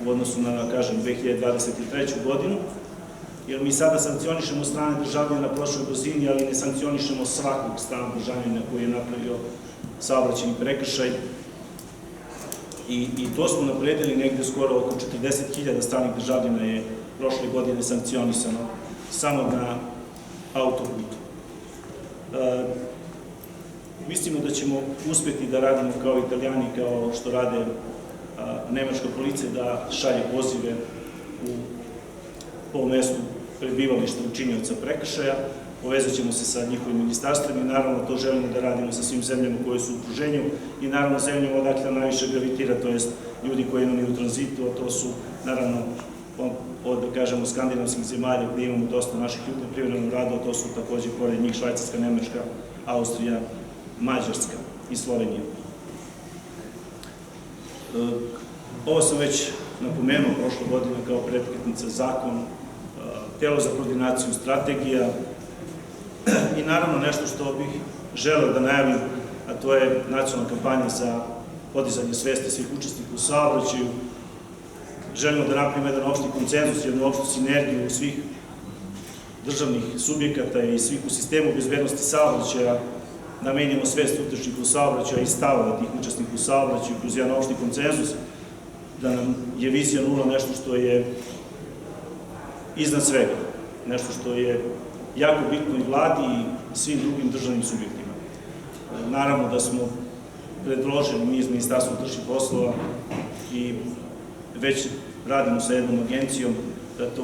u odnosu na, kažem, 2023. godinu, jer mi sada sankcionišemo strane državljana na prošloj brzini, ali ne sankcionišemo svakog stranog državljana koji je napravio saobraćajni prekršaj. I to smo napredili negde skoro oko 40.000 stranih državljana je prošle godine sankcionisano samo na autoputu. Mislimo da ćemo uspeti da radimo kao Italijani, kao što rade nemačka policija, da šalje pozive po mestu prebivališta učinioca prekršaja. Povezat ćemo se sa njihovim ministarstvom i naravno to želimo da radimo sa svim zemljama koje su u okruženju i naravno zemljama odakle najviše gravitira, to jest ljudi koji imaju u tranzitu, a to su naravno od, da kažemo, skandinavskih zemalja gde imamo dosta naših ljudi na privremenom radu, a to su takođe pored njih Švajcarska, Nemačka, Austrija, Mađarska i Slovenija. Ovo sam već napomenuo prošle godine kao pretplatnica zakon, telo za koordinaciju strategija i naravno nešto što bih želeo da najavim, a to je nacionalna kampanja za podizanje svesti svih učesnika u saobraćaju. Želimo da napravimo jedan opšti konsenzus, jednu opštu sinergiju svih državnih subjekata i svih u sistemu bezbednosti saobraćaja, da menjamo svest učesnika u saobraćaju i stavove tih učesnika u saobraćaju kroz jedan opšti konsenzus, da nam je vizija nula nešto što je iznad svega, nešto što je jako bitno i vladi i svim drugim državnim subjektima. Naravno da smo predložili mi iz Ministarstva unutrašnjih poslova i već radimo sa jednom agencijom da to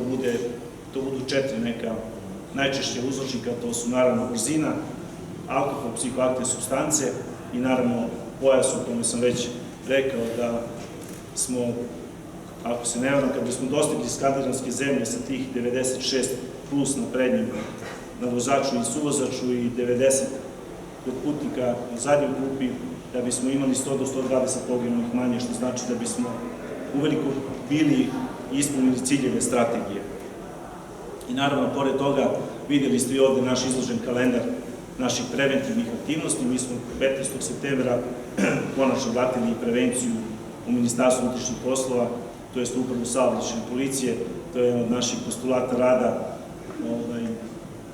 budu 4 neka najčešće uzročnika, to su naravno brzina, alkohol, psihoaktivne supstance i naravno pojas, o kome sam već rekao da smo, ako se ne varam, kad bismo dostigli skandinavske zemlje sa tih 96 plus na prednjem, na vozaču i suvozaču i 90 kod putnika na zadnjoj grupi, da bismo imali 100 do 120 poginulih manje, što znači da bismo uveliko bili ispunili ciljeve strategije. I naravno, pored toga, vidjeli ste i ovde naš izložen kalendar naših preventivnih aktivnosti. Mi smo 15. septembra konačno vratili i prevenciju u Ministarstvu unutrašnjih poslova, to je upravu saobraćajne policije, to je jedan od naših postulata rada.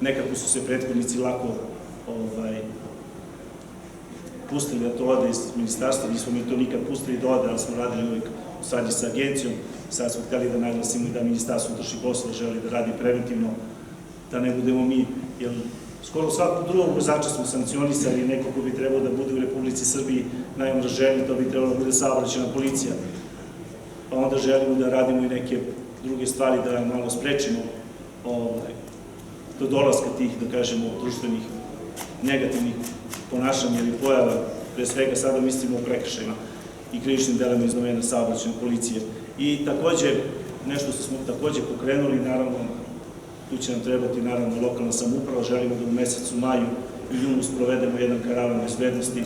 Nekako su se prethodnici lako pustili da to ode iz ministarstva, nismo mi to nikad pustili da ode, ali smo radili uvijek u saradnji sa agencijom. Sad smo hteli da naglasimo i da Ministarstvo unutrašnjih poslova želi da radi preventivno, da ne budemo mi, jer skoro svakog drugog vozača smo sankcionisali, neko ko bi trebao da bude u Republici Srbiji najomraženiji, to bi trebalo da bude saobraćajna policija. Pa onda želimo da radimo i neke druge stvari, da malo sprečimo do dolaska tih, da kažemo, društvenih negativnih ponašanja ili pojava. Pre svega sada mislimo o prekršajima i krivičnim delima iz domena saobraćajne policije. I takođe, nešto što smo takođe pokrenuli, naravno, tu će nam trebati naravno lokalna samouprava, želimo da u mesecu maju i junu sprovedemo jedan karavan bezbednosti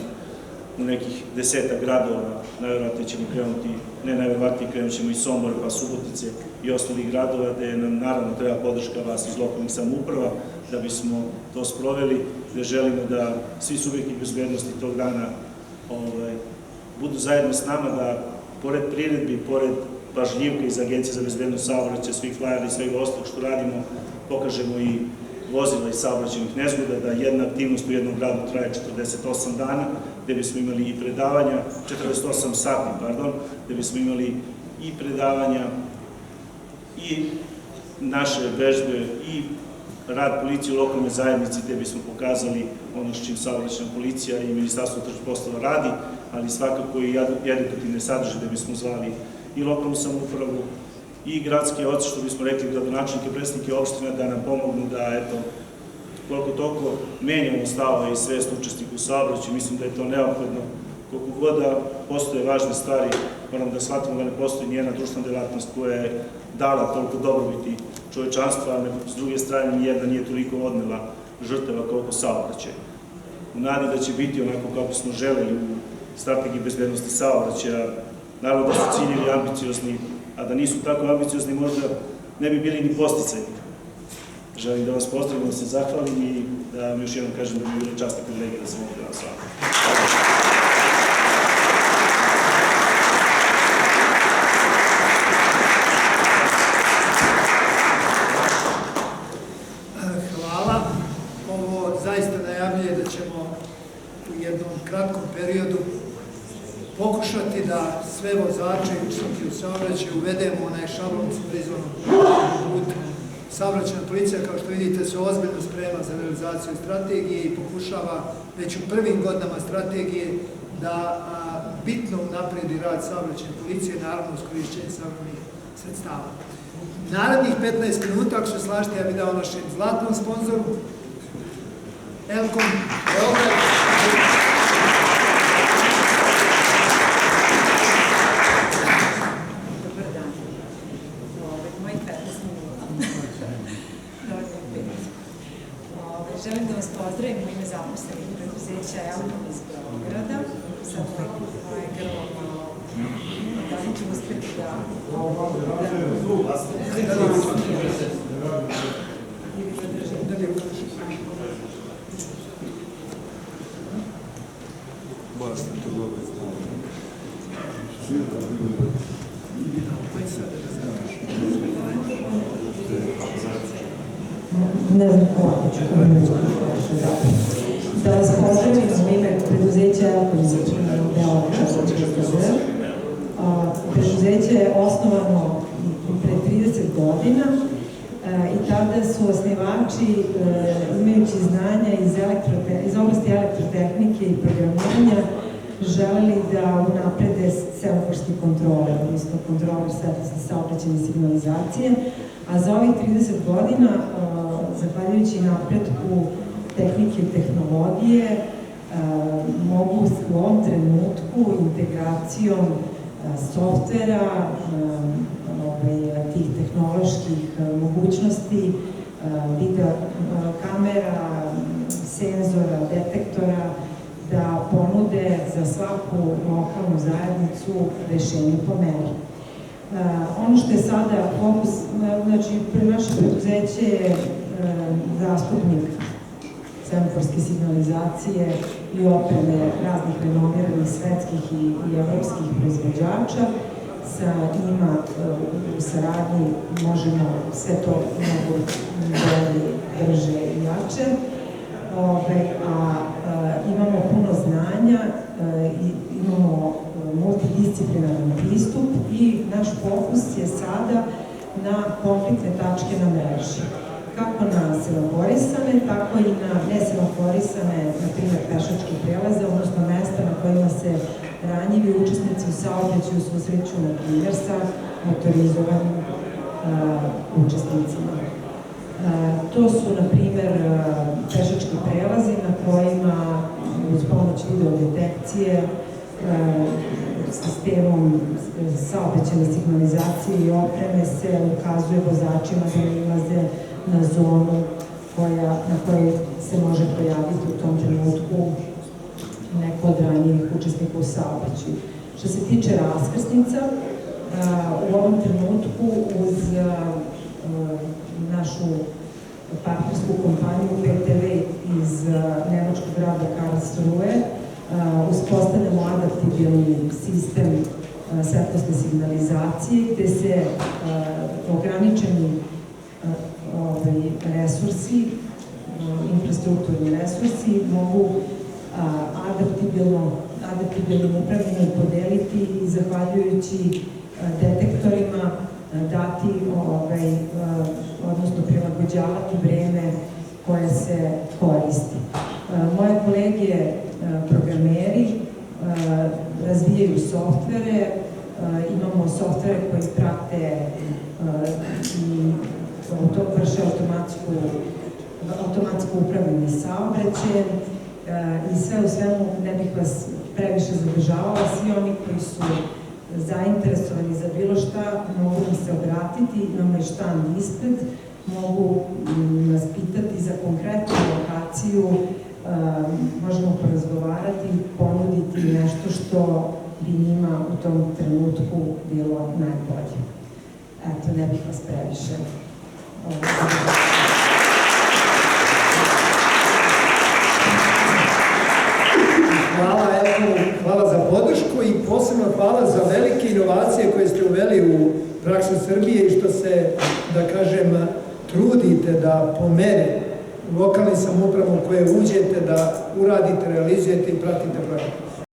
u nekih 10 gradova, najverovatnije ćemo krenuti, ne najverovatnije, krenut ćemo iz Sombora pa Subotice i ostalih gradova, gde nam naravno treba podrška vas iz lokalnih samouprava da bismo to sproveli, gde želimo da svi subjekti bezbednosti tog dana budu zajedno s nama, da pored priredbi, pored pažljivka iz Agencije za bezbednost saobraćaja, svih flajera i svega ostalog što radimo, pokažemo i vozila iz saobraćajnih nezgoda, da jedna aktivnost u jednom gradu traje 48 dana, gde bismo imali i predavanja, 48 sati, pardon, gde bismo imali i predavanja i naše vežbe i rad policije u lokalnoj zajednici, gde bismo pokazali ono s čim saobraćajna policija i Ministarstvo unutrašnjih poslova radi, ali svakako i edukativne sadržaje, gde bismo zvali i lokalnu samoupravu i gradske oce, što bismo rekli, gradonačelnike, predstavnike opština, da nam pomognu da koliko toliko menjamo stava i svest učesnika u saobraćaju. Mislim da je to neophodno. Koliko god da postoje važne stvari, moram da shvatimo da ne postoji nijedna društvena delatnost koja je dala toliko dobrobiti čovečanstva, a s druge strane nijedna nije toliko odnela žrtava koliko saobraćaj. U nadi da će biti onako kako smo želeli u strategiji bezbednosti saobraćaja, naravno da su ciljevi ambiciozni, a da nisu tako ambiciozni možda ne bi bili ni posticajni. Želim da vas pozdravim, da se zahvalim i da vam još jednom kažem da mi je bilo čast i privilegija da sam ovdje danas s vama. Hvala. Ovo zaista najavljuje da ćemo u jednom kratkom periodu pokušati da sve vozače i učesnike u saobraćaju uvedemo u onaj šablon civilizovanog puta. Saobraćajna policija, kao što vidite, se ozbiljno sprema za realizaciju strategije i pokušava već u prvim godinama strategije da bitno unapredi rad saobraćajne policije, naravno uz korišćenje savremenih sredstava. Narednih 15 minuta, ako se slažete, ja bih dao našem zlatnom sponzoru, Elkom Beograd. Dobar dan. Mojih 15 minuta. Želim da vas pozdravim u ime zaposlenih preduzeća Elkom iz Beograda. Sad ovaj grlo malo, da li ću uspeti da... Ne znam kako ću da vas pozdravim u ime preduzeća Elkom iz Beograda. Preduzeće je osnovano pre 30 godina i tada su osnivači, imajući znanja iz oblasti elektrotehnike i programiranja, želeli da unaprede semaforske kontrole, odnosno kontrole saobraćajne signalizacije, a za ovih 30 godina, zahvaljujući napretku tehnike i tehnologije, mogu u ovom trenutku integracijom softvera, tih tehnoloških mogućnosti, video kamera, senzora, detektora, da ponude za svaku lokalnu zajednicu rešenje po meri. Ono što je sada fokus, znači naše preduzeće je zastupnik semaforske signalizacije i opreme raznih renomiranih svetskih i evropskih proizvođača. Sa njima u saradnji možemo sve to mnogo bolje, brže i jače. Imamo puno znanja, imamo multidisciplinaran pristup i naš fokus je sada na konfliktne tačke na mreži. Kako na semaforisane, tako i na nesemaforisane, na primjer, pešačke prelaze, odnosno mesta na kojima se ranjivi učesnici u saobraćaju susreću, na primjer, sa motorizovanim učesnicima. To su, na primjer, pešački prelazi na kojima uz pomoć videodetekcije, sistemom saobraćajne signalizacije i opreme se ukazuje vozačima da ilaze na zonu na kojoj se može pojaviti u tom trenutku neko od ranjivih učesnika u saobraćaju. Što se tiče raskrsnica, u ovom trenutku uz našu partnersku kompaniju PTV iz nemačkog grada Karlsruhe uspostavljamo adaptibilni sistem svetlosne signalizacije gde se ograničeni resursi, infrastrukturni resursi mogu adaptibilnim upravljanjem podeliti i zahvaljujući detektorima dati, odnosno prilagođavati vreme koje se koristi. Moje kolege programeri razvijaju softvere, imamo softvere koji prate i vrše automatsku automatsko upravljanje saobraćajem i sve u svemu ne bih vas previše zadržavala. Svi oni koji su zainteresovani za bilo šta mogu nam se obratiti, imamo i štand ispred, mogu nas pitati za konkretnu lokaciju, možemo porazgovarati i ponuditi nešto što bi njima u tom trenutku bilo najbolje. Eto, ne bih vas previše Hvala za podršku i posebno hvala za velike inovacije koje ste uveli u praksu Srbije i što se, da kažem, trudite da po meri lokalnim samoupravom koje uđete da uradite, realizujete i pratite projekte.